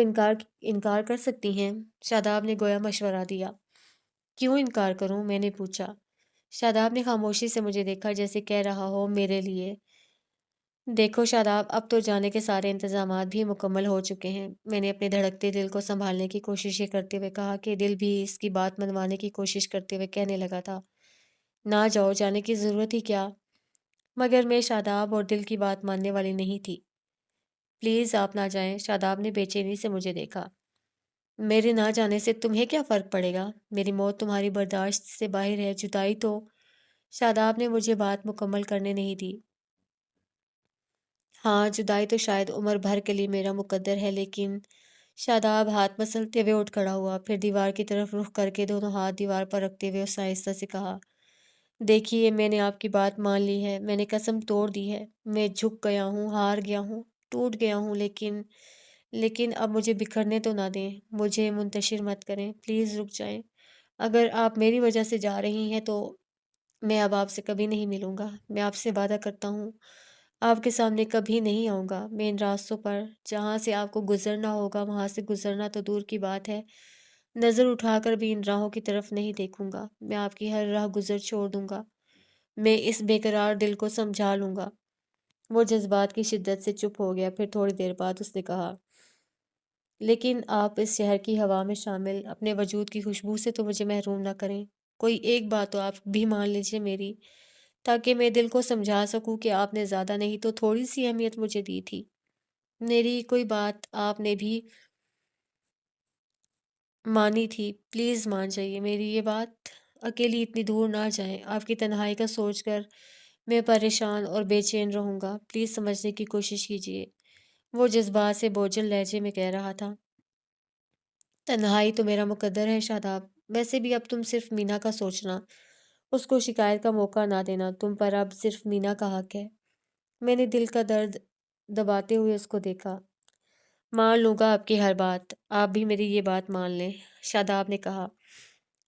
انکار کر سکتی ہیں؟ شاداب نے گویا مشورہ دیا۔ کیوں انکار کروں؟ میں نے پوچھا۔ شاداب نے خاموشی سے مجھے دیکھا، جیسے کہہ رہا ہو میرے لیے، دیکھو شاداب، اب تو جانے کے سارے انتظامات بھی مکمل ہو چکے ہیں۔ میں نے اپنے دھڑکتے دل کو سنبھالنے کی کوشش یہ کرتے ہوئے کہا کہ دل بھی اس کی بات منوانے کی کوشش کرتے ہوئے کہنے لگا تھا، نہ جاؤ، جانے کی ضرورت ہی کیا؟ مگر میں شاداب اور دل کی بات ماننے والی نہیں تھی۔ پلیز آپ نہ جائیں۔ شاداب نے بے چینی سے مجھے دیکھا۔ میرے نہ جانے سے تمہیں کیا فرق پڑے گا؟ میری موت تمہاری برداشت سے باہر ہے، جدائی تو… شاداب نے مجھے بات مکمل کرنے نہیں دی۔ ہاں، جدائی تو شاید عمر بھر کے لیے میرا مقدر ہے، لیکن… شاداب ہاتھ مسلتے ہوئے اٹھ کھڑا ہوا، پھر دیوار کی طرف رخ کر کے دونوں ہاتھ دیوار پر رکھتے ہوئے اس آہستہ سے کہا، دیکھیے، میں نے آپ کی بات مان لی ہے، میں نے قسم توڑ دی ہے، میں جھک گیا ہوں، ہار گیا ہوں، ٹوٹ گیا ہوں، لیکن اب مجھے بکھرنے تو نہ دیں، مجھے منتشر مت کریں، پلیز رک جائیں۔ اگر آپ میری وجہ سے جا رہی ہیں تو میں اب آپ سے کبھی نہیں ملوں گا۔ میں آپ سے وعدہ کرتا ہوں، آپ کے سامنے کبھی نہیں آؤں گا۔ میں ان راستوں پر جہاں سے آپ کو گزرنا ہوگا وہاں سے گزرنا تو دور کی بات ہے، نظر اٹھا کر بھی ان راہوں کی طرف نہیں دیکھوں گا۔ میں آپ کی ہر راہ گزر چھوڑ دوں گا۔ میں اس بے قرار دل کو سمجھا لوں گا۔ وہ جذبات کی شدت سے چپ ہو گیا، پھر تھوڑی دیر بعد اس نے کہا، لیکن آپ اس شہر کی ہوا میں شامل اپنے وجود کی خوشبو سے تو مجھے محروم نہ کریں۔ کوئی ایک بات تو آپ بھی مان لیجیے میری، تاکہ میں دل کو سمجھا سکوں کہ آپ نے زیادہ نہیں تو تھوڑی سی اہمیت مجھے دی تھی۔ میری کوئی بات آپ نے بھی مانی تھی، پلیز مان جائیے میری یہ بات۔ اکیلی اتنی دور نہ جائیں، آپ کی تنہائی کا سوچ کر میں پریشان اور بے چین رہوں گا، پلیز سمجھنے کی کوشش کیجیے۔ وہ جذبات سے بوجھل لہجے میں کہہ رہا تھا۔ تنہائی تو میرا مقدر ہے شاداب، ویسے بھی اب تم صرف مینا کا سوچنا، اس کو شکایت کا موقع نہ دینا، تم پر اب صرف مینا کا حق ہے۔ میں نے دل کا درد دباتے ہوئے اس کو دیکھا۔ مان لوں گا آپ کی ہر بات، آپ بھی میری یہ بات مان لیں، شاداب نے کہا۔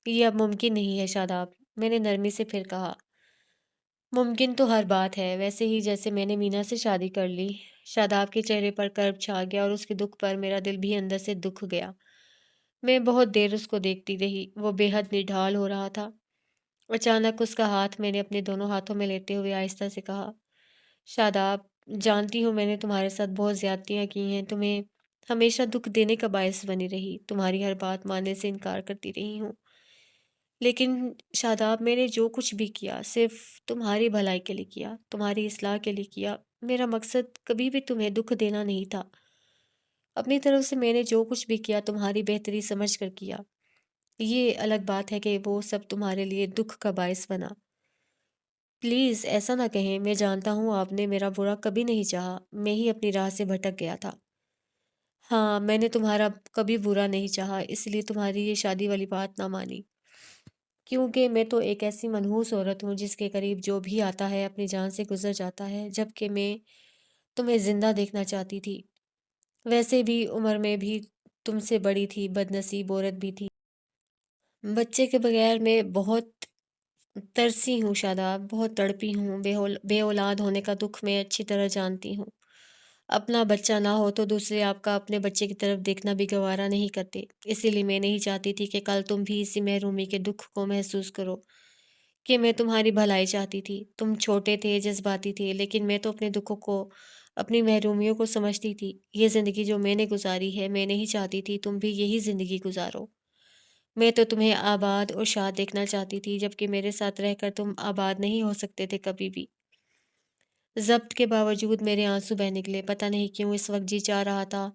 یہ اب ممکن نہیں ہے شاداب، میں نے نرمی سے پھر کہا۔ ممکن تو ہر بات ہے، ویسے ہی جیسے میں نے مینا سے شادی کر لی۔ شاداب کے چہرے پر کرب چھا گیا اور اس کے دکھ پر میرا دل بھی اندر سے دکھ گیا۔ میں بہت دیر اس کو دیکھتی رہی، وہ بے حد نڈھال ہو رہا تھا۔ اچانک اس کا ہاتھ میں نے اپنے دونوں ہاتھوں میں لیتے ہوئے آہستہ سے کہا، شاداب، جانتی ہوں میں نے تمہارے ساتھ بہت زیادتیاں کی ہیں، تمہیں ہمیشہ دکھ دینے کا باعث بنی رہی، تمہاری ہر بات ماننے سے انکار کرتی رہی ہوں، لیکن شاداب، میں نے جو کچھ بھی کیا صرف تمہاری بھلائی کے لیے کیا، تمہاری اصلاح کے لیے کیا۔ میرا مقصد کبھی بھی تمہیں دکھ دینا نہیں تھا۔ اپنی طرف سے میں نے جو کچھ بھی کیا تمہاری بہتری سمجھ کر کیا۔ یہ الگ بات ہے کہ وہ سب تمہارے لیے دکھ کا باعث بنا۔ پلیز ایسا نہ کہیں، میں جانتا ہوں آپ نے میرا برا کبھی نہیں چاہا، میں ہی اپنی راہ سے بھٹک گیا تھا۔ ہاں، میں نے تمہارا کبھی برا نہیں چاہا، اس لیے تمہاری یہ شادی والی بات نہ مانی، کیونکہ میں تو ایک ایسی منحوس عورت ہوں جس کے قریب جو بھی آتا ہے اپنی جان سے گزر جاتا ہے، جبکہ میں تمہیں زندہ دیکھنا چاہتی تھی۔ ویسے بھی عمر میں بھی تم سے بڑی تھی، بد نصیب عورت بھی تھی۔ بچے کے بغیر میں بہت ترسی ہوں شاداب، بہت تڑپی ہوں، بے اولاد ہونے کا دکھ میں اچھی طرح جانتی ہوں۔ اپنا بچہ نہ ہو تو دوسرے آپ کا اپنے بچے کی طرف دیکھنا بھی گوارا نہیں کرتے، اسی لیے میں نہیں چاہتی تھی کہ کل تم بھی اسی محرومی کے دکھ کو محسوس کرو، کہ میں تمہاری بھلائی چاہتی تھی۔ تم چھوٹے تھے، جذباتی تھے، لیکن میں تو اپنے دکھوں کو، اپنی محرومیوں کو سمجھتی تھی۔ یہ زندگی جو میں نے گزاری ہے، میں نہیں چاہتی تھی تم بھی یہی زندگی گزارو۔ میں تو تمہیں آباد اور شاد دیکھنا چاہتی تھی، جبکہ میرے ساتھ رہ کر تم آباد نہیں ہو سکتے تھے کبھی بھی۔ ضبط کے باوجود میرے آنسو بہہ نکلے، پتہ نہیں کیوں اس وقت جی چاہ رہا تھا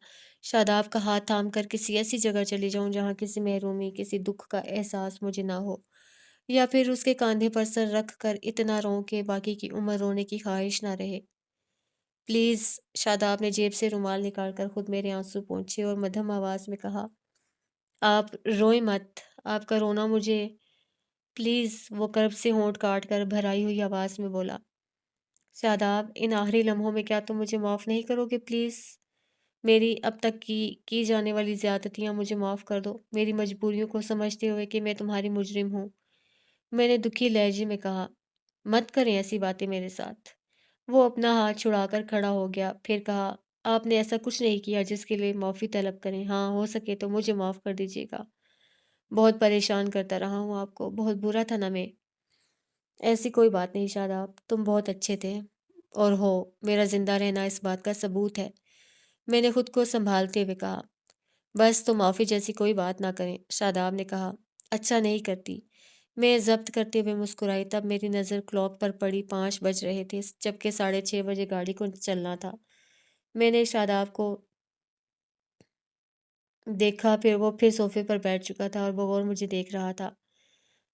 شاداب کا ہاتھ تھام کر کسی ایسی جگہ چلی جاؤں جہاں کسی محرومی، کسی دکھ کا احساس مجھے نہ ہو، یا پھر اس کے کاندھے پر سر رکھ کر اتنا روں کہ باقی کی عمر رونے کی خواہش نہ رہے۔ پلیز، شاداب نے جیب سے رومال نکال کر خود میرے آنسو پونچھے اور مدھم آواز میں کہا، آپ روئیں مت، آپ کا رونا مجھے… پلیز، وہ کرب سے ہونٹ کاٹ کر بھرائی ہوئی آواز میں بولا۔ شاداب، ان آخری لمحوں میں کیا تم مجھے معاف نہیں کرو گے پلیز؟ میری اب تک کی جانے والی زیادتیاں مجھے معاف کر دو، میری مجبوریوں کو سمجھتے ہوئے کہ میں تمہاری مجرم ہوں۔ मैंने दुखी लहजे में कहा, मत करें ऐसी बातें मेरे साथ। वो अपना हाथ छुड़ाकर खड़ा हो गया, फिर कहा, आपने ऐसा कुछ नहीं किया जिसके लिए माफ़ी तलब करें। हाँ, हो सके तो मुझे माफ़ कर दीजिएगा। बहुत परेशान करता रहा हूँ आपको, बहुत बुरा था ना मैं। ऐसी कोई बात नहीं शादाब, तुम बहुत अच्छे थे और हो, मेरा ज़िंदा रहना इस बात का सबूत है। मैंने खुद को सँभालते हुए कहा, बस तुम माफ़ी जैसी कोई बात ना करें। शादाब ने कहा, अच्छा नहीं करती। मैं ज़ब्त करते हुए मुस्कुराई, तब मेरी नज़र क्लॉक पर पड़ी 5 बज रहे थे, जबकि 6:30 बजे गाड़ी को चलना था। मैंने शादाब को देखा, फिर वो फिर सोफ़े पर बैठ चुका था और बगौर मुझे देख रहा था।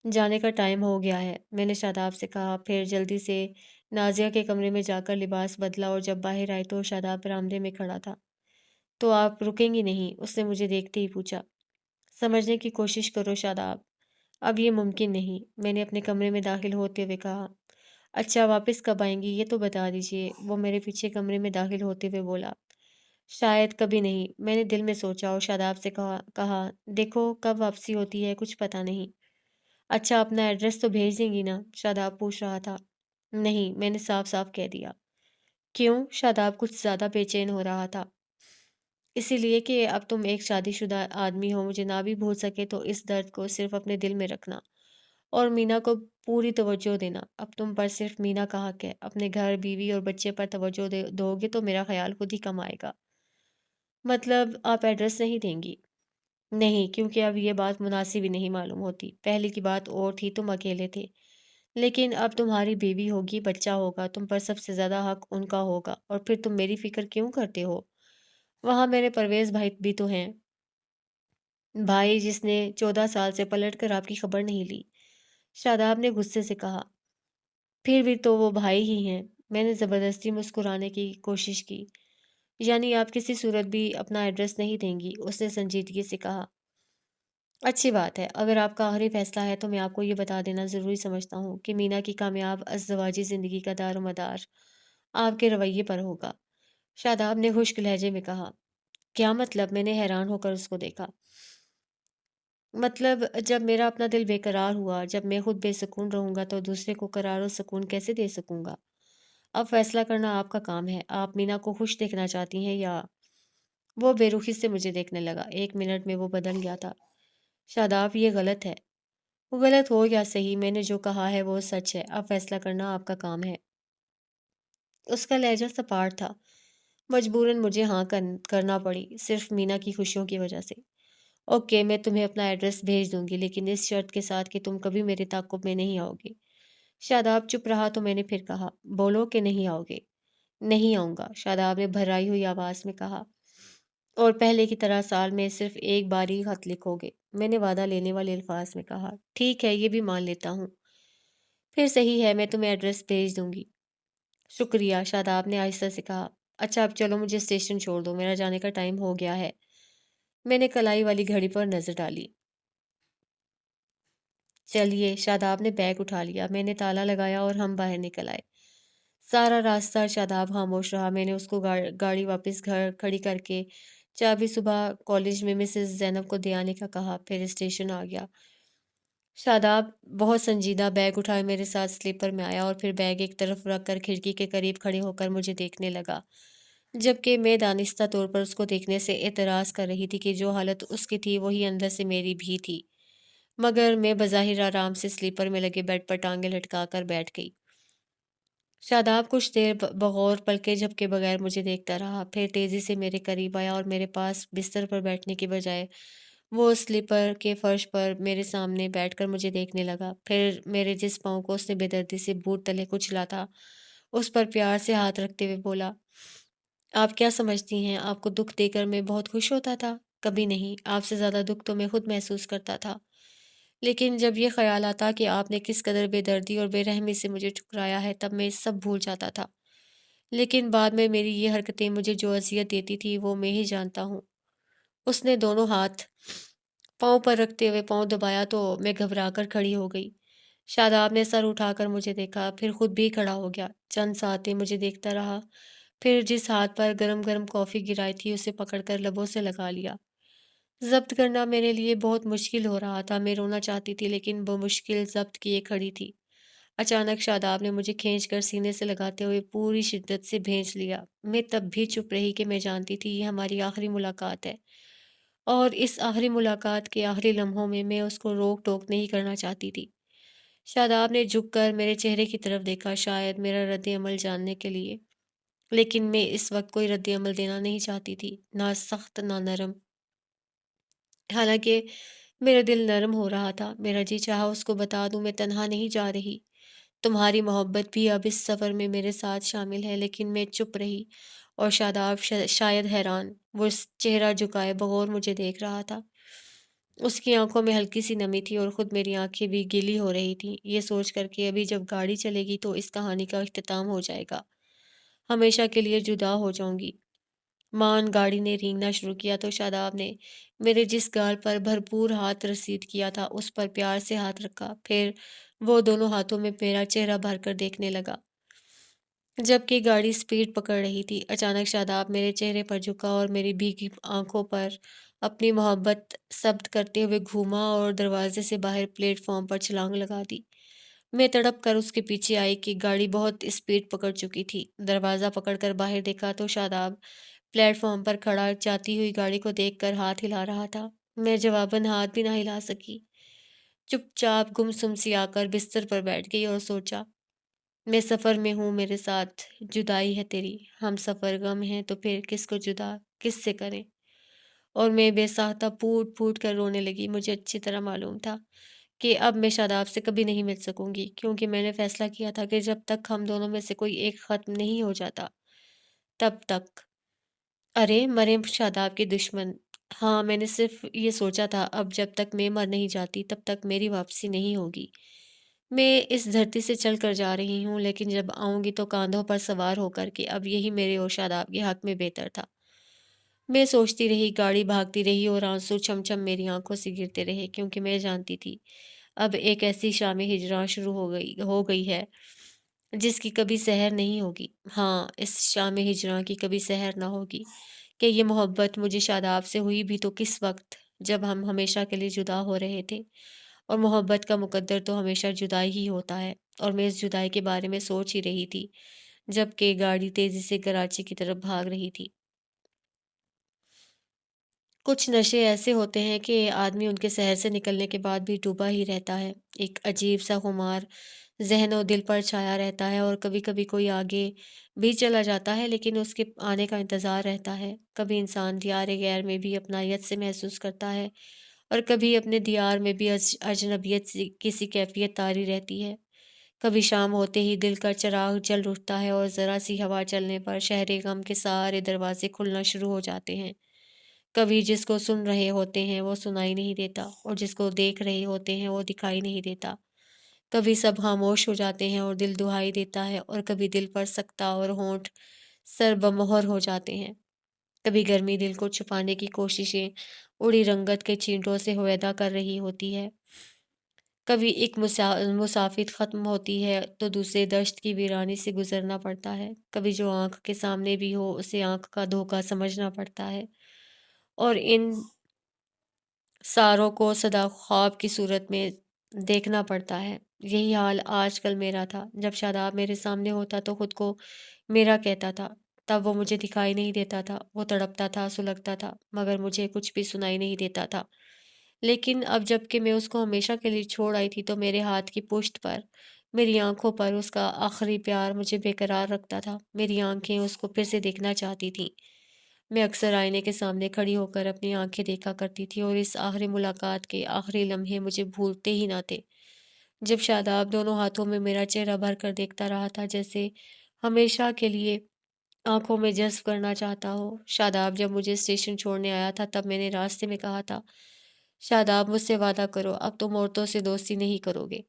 जाने का टाइम हो गया है, मैंने शादाब से कहा, फिर जल्दी से नाज़िया के कमरे में जाकर लिबास बदला और जब बाहर आई तो शादाब बरामदे में खड़ा था। तो आप रुकेंगी नहीं? उसने मुझे देखते ही पूछा। समझने की कोशिश करो शादाब, अब ये मुमकिन नहीं, मैंने अपने कमरे में दाखिल होते हुए कहा। अच्छा, वापस कब आएँगी ये तो बता दीजिए, वो मेरे पीछे कमरे में दाखिल होते हुए बोला। शायद कभी नहीं, मैंने दिल में सोचा और शादाब से कहा, देखो कब वापसी होती है कुछ पता नहीं। अच्छा, अपना एड्रेस तो भेज देंगी ना? शादाब पूछ रहा था। नहीं, मैंने साफ-साफ कह दिया। क्यों? शादाब कुछ ज़्यादा बेचैन हो रहा था। इसीलिए कि अब तुम एक शादीशुदा आदमी हो, मुझे ना भी भूल सके तो इस दर्द को सिर्फ़ अपने दिल में रखना और मीना को पूरी तवज्जो देना। अब तुम पर सिर्फ़ मीना का हक है। अपने घर, बीवी और बच्चे पर तवज्जो दोगे तो मेरा ख़्याल खुद ही कम आएगा। मतलब आप एड्रेस नहीं देंगी? नहीं, क्योंकि अब ये बात मुनासिब ही नहीं मालूम होती। पहले की बात और थी, तुम अकेले थे। लेकिन अब तुम्हारी बीवी होगी, बच्चा होगा, तुम पर सबसे ज़्यादा हक उनका होगा और फिर तुम मेरी फ़िक्र क्यों करते हो? वहाँ मेरे परवेज़ भाई भी तो हैं। भाई जिसने 14 साल से पलट कर आपकी खबर नहीं ली। शादाब ने गुस्से से कहा, फिर भी तो वो भाई ही हैं। मैंने ज़बरदस्ती मुस्कुराने की कोशिश की। यानी आप किसी सूरत भी अपना एड्रेस नहीं देंगी? उसने संजीदगी से कहा। अच्छी बात है। अगर आपका आखिरी फैसला है तो मैं आपको ये बता देना ज़रूरी समझता हूँ कि मीना की कामयाब अज़दवाजी ज़िंदगी का दारोमदार आपके रवैये पर होगा। शादाब ने खुश्क लहजे में कहा। क्या मतलब? मैंने हैरान होकर उसको देखा। मतलब जब मेरा अपना दिल बेकरार हुआ, जब मैं खुद बेसुकून रहूँगा तो दूसरे को करार और सुकून कैसे दे सकूँगा? अब फैसला करना आपका काम है। आप मीना को खुश देखना चाहती हैं या वो बेरुखी से मुझे देखने लगा। 1 मिनट में वो बदल गया था। शादाब, ये गलत है। वो गलत हो या सही, मैंने जो कहा है वो सच है। अब फैसला करना आपका काम है। उसका लहज़ा सपाट था। मजबूरन मुझे हाँ करना पड़ी, सिर्फ़ मीना की खुशियों की वजह से। ओके, मैं तुम्हें अपना एड्रेस भेज दूँगी, लेकिन इस शर्त के साथ कि तुम कभी मेरे ताक़ुब में नहीं आओगे। शादाब चुप रहा तो मैंने फिर कहा, बोलो कि नहीं आओगे। नहीं आऊँगा, शादाब ने भर्राई हुई आवाज़ में कहा। और पहले की तरह साल में सिर्फ़ एक बार ही खत लिखोगे। मैंने वादा लेने वाले अल्फ़ाज़ में कहा। ठीक है, ये भी मान लेता हूँ। फिर सही है, मैं तुम्हें एड्रेस भेज दूँगी। शुक्रिया, शादाब ने आहिस्ता से कहा। अच्छा, अब चलो मुझे स्टेशन छोड़ दो, मेरा जाने का टाइम हो गया है। मैंने कलाई वाली घड़ी पर नज़र डाली। चलिए, शादाब ने बैग उठा लिया, मैंने ताला लगाया और हम बाहर निकल आए। सारा रास्ता शादाब खामोश रहा। मैंने उसको गाड़ी वापस घर खड़ी करके चाबी सुबह कॉलेज में मिसेज़ ज़ैनब को दे आने का कहा, फिर स्टेशन आ गया। शादाब बहुत संजीदा बैग उठाए मेरे साथ स्लीपर में आया और फिर बैग एक तरफ रख कर खिड़की के करीब खड़े होकर मुझे देखने लगा। जबकि मैं दानिस्ता तौर पर उसको देखने से एतराज़ कर रही थी कि जो हालत उसकी थी वही अंदर से मेरी भी थी। मगर मैं बज़ाहिर आराम से स्लीपर में लगे बेड पर टाँगें लटका कर बैठ गई। शादाब कुछ देर बगौर पलके झपके बगैर मुझे देखता रहा, फिर तेज़ी से मेरे करीब आया और मेरे पास बिस्तर पर बैठने की बजाय वो स्लीपर के फर्श पर मेरे सामने बैठकर मुझे देखने लगा। फिर मेरे जिस पाँव को उसने बेदर्दी से बूट तले कुचला था, उस पर प्यार से हाथ रखते हुए बोला, आप क्या समझती हैं, आपको दुःख देकर मैं बहुत खुश होता था? कभी नहीं, आपसे ज़्यादा दुःख तो मैं खुद महसूस करता था। लेकिन जब ये ख़्याल आता कि आपने किस कदर बेदर्दी और बेरहमी से मुझे ठुकराया है, तब मैं सब भूल जाता था। लेकिन बाद में मेरी ये हरकतें मुझे जो अज़ियत देती थी, वो मैं ही जानता हूँ। उसने दोनों हाथ पाँव पर रखते हुए पाँव दबाया तो मैं घबराकर खड़ी हो गई। शादाब ने सर उठाकर मुझे देखा, फिर खुद भी खड़ा हो गया। चंद साँतें मुझे देखता रहा, फिर जिस हाथ पर गरम-गरम कॉफ़ी गिराई थी, उसे पकड़कर लबों से लगा लिया। ضبط کرنا میرے لیے بہت مشکل ہو رہا تھا، میں رونا چاہتی تھی لیکن وہ مشکل ضبط کیے کھڑی تھی۔ اچانک شاداب نے مجھے کھینچ کر سینے سے لگاتے ہوئے پوری شدت سے بھینچ لیا۔ میں تب بھی چپ رہی کہ میں جانتی تھی یہ ہماری آخری ملاقات ہے، اور اس آخری ملاقات کے آخری لمحوں میں اس کو روک ٹوک نہیں کرنا چاہتی تھی۔ شاداب نے جھک کر میرے چہرے کی طرف دیکھا، شاید میرا رد عمل جاننے کے لیے، لیکن میں اس وقت کوئی رد عمل دینا نہیں چاہتی تھی، نہ سخت نہ نرم۔ حالانکہ میرا دل نرم ہو رہا تھا، میرا جی چاہا اس کو بتا دوں میں تنہا نہیں جا رہی، تمہاری محبت بھی اب اس سفر میں میرے ساتھ شامل ہے، لیکن میں چپ رہی اور شاداب شاید حیران، وہ اس چہرہ جھکائے بغور مجھے دیکھ رہا تھا۔ اس کی آنکھوں میں ہلکی سی نمی تھی اور خود میری آنکھیں بھی گیلی ہو رہی تھیں، یہ سوچ کر کہ ابھی جب گاڑی چلے گی تو اس کہانی کا اختتام ہو جائے گا، ہمیشہ کے لیے جدا ہو جاؤں گی۔ مان گاڑی نے رینگنا شروع کیا تو شاداب نے میرے جس گال پر بھرپور ہاتھ رسید کیا تھا اس پر پیار سے ہاتھ رکھا، پھر وہ دونوں ہاتھوں میں میرا چہرہ بھر کر دیکھنے لگا جبکہ گاڑی سپیڈ پکڑ رہی تھی۔ اچانک شاداب میرے چہرے پر جھکا اور میری بھیگی آنکھوں پر اپنی محبت ثبت کرتے ہوئے گھوما اور دروازے سے باہر پلیٹ فارم پر چھلانگ لگا دی۔ میں تڑپ کر اس کے پیچھے آئی کہ گاڑی بہت اسپیڈ پکڑ چکی تھی۔ دروازہ پکڑ کر باہر دیکھا تو شاداب پلیٹ فارم پر کھڑا جاتی ہوئی گاڑی کو دیکھ کر ہاتھ ہلا رہا تھا۔ میں جواباً ہاتھ بھی نہ ہلا سکی، چپ چاپ گم سم سی آ کر بستر پر بیٹھ گئی اور سوچا، میں سفر میں ہوں، میرے ساتھ جدائی ہے تیری، ہم سفر غم ہیں تو پھر کس کو جدا کس سے کریں؟ اور میں بے ساختہ پھوٹ پھوٹ کر رونے لگی۔ مجھے اچھی طرح معلوم تھا کہ اب میں شاداب سے کبھی نہیں مل سکوں گی، کیونکہ میں نے فیصلہ کیا تھا کہ جب تک ہم دونوں میں سے کوئی ایک ختم نہیں ہو جاتا تب تک۔ ارے مرے شاداب کے دشمن! ہاں، میں نے صرف یہ سوچا تھا اب جب تک میں مر نہیں جاتی تب تک میری واپسی نہیں ہوگی۔ میں اس دھرتی سے چل کر جا رہی ہوں، لیکن جب آؤں گی تو کاندھوں پر سوار ہو کر کے، اب یہی میرے اور شاداب کے حق میں بہتر تھا۔ میں سوچتی رہی، گاڑی بھاگتی رہی اور آنسو چھم چھم میری آنکھوں سے گرتے رہے، کیونکہ میں جانتی تھی اب ایک ایسی شام ہجراں شروع ہو گئی ہے جس کی کبھی سحر نہیں ہوگی۔ ہاں، اس شام ہجراں کی کبھی سحر نہ ہوگی کہ یہ محبت مجھے شاداب سے ہوئی بھی تو کس وقت، جب ہم ہمیشہ کے لیے جدا ہو رہے تھے، اور محبت کا مقدر تو ہمیشہ جدائی ہی ہوتا ہے، اور میں اس جدائی کے بارے میں سوچ ہی رہی تھی جبکہ گاڑی تیزی سے کراچی کی طرف بھاگ رہی تھی۔ کچھ نشے ایسے ہوتے ہیں کہ آدمی ان کے شہر سے نکلنے کے بعد بھی ڈوبا ہی رہتا ہے، ایک عجیب سا خمار ذہن و دل پر چھایا رہتا ہے، اور کبھی کبھی کوئی آگے بھی چلا جاتا ہے لیکن اس کے آنے کا انتظار رہتا ہے۔ کبھی انسان دیار غیر میں بھی اپنائیت سے محسوس کرتا ہے، اور کبھی اپنے دیار میں بھی اجنبیت کی سی کیفیت طاری رہتی ہے۔ کبھی شام ہوتے ہی دل کا چراغ جل اٹھتا ہے اور ذرا سی ہوا چلنے پر شہر غم کے سارے دروازے کھلنا شروع ہو جاتے ہیں۔ کبھی جس کو سن رہے ہوتے ہیں وہ سنائی نہیں دیتا، اور جس کو دیکھ رہے ہوتے ہیں وہ دکھائی نہیں دیتا۔ کبھی سب خاموش ہو جاتے ہیں اور دل دہائی دیتا ہے، اور کبھی دل پر سکتا اور ہونٹ سر بمہر ہو جاتے ہیں۔ کبھی گرمی دل کو چھپانے کی کوششیں اڑی رنگت کے چینٹوں سے ہویدا کر رہی ہوتی ہے۔ کبھی ایک مسافت ختم ہوتی ہے تو دوسرے دشت کی ویرانی سے گزرنا پڑتا ہے۔ کبھی جو آنکھ کے سامنے بھی ہو اسے آنکھ کا دھوکا سمجھنا پڑتا ہے، اور ان ساروں کو صدا خواب کی صورت میں دیکھنا پڑتا ہے۔ یہی حال آج کل میرا تھا۔ جب شاداب میرے سامنے ہوتا تو خود کو میرا کہتا تھا، تب وہ مجھے دکھائی نہیں دیتا تھا، وہ تڑپتا تھا، سلگتا تھا، مگر مجھے کچھ بھی سنائی نہیں دیتا تھا۔ لیکن اب جب کہ میں اس کو ہمیشہ کے لیے چھوڑ آئی تھی تو میرے ہاتھ کی پشت پر، میری آنکھوں پر اس کا آخری پیار مجھے بے قرار رکھتا تھا۔ میری آنکھیں اس کو پھر سے دیکھنا چاہتی تھیں۔ میں اکثر آئینے کے سامنے کھڑی ہو کر اپنی آنکھیں دیکھا کرتی تھی، اور اس آخری ملاقات کے آخری لمحے مجھے بھولتے ہی نہ تھے۔ جب شاداب دونوں ہاتھوں میں میرا چہرہ بھر کر دیکھتا رہا تھا جیسے ہمیشہ کے لیے آنکھوں میں جذب کرنا چاہتا ہو۔ شاداب جب مجھے اسٹیشن چھوڑنے آیا تھا تب میں نے راستے میں کہا تھا، شاداب مجھ سے وعدہ کرو اب تم عورتوں سے دوستی نہیں کرو گے۔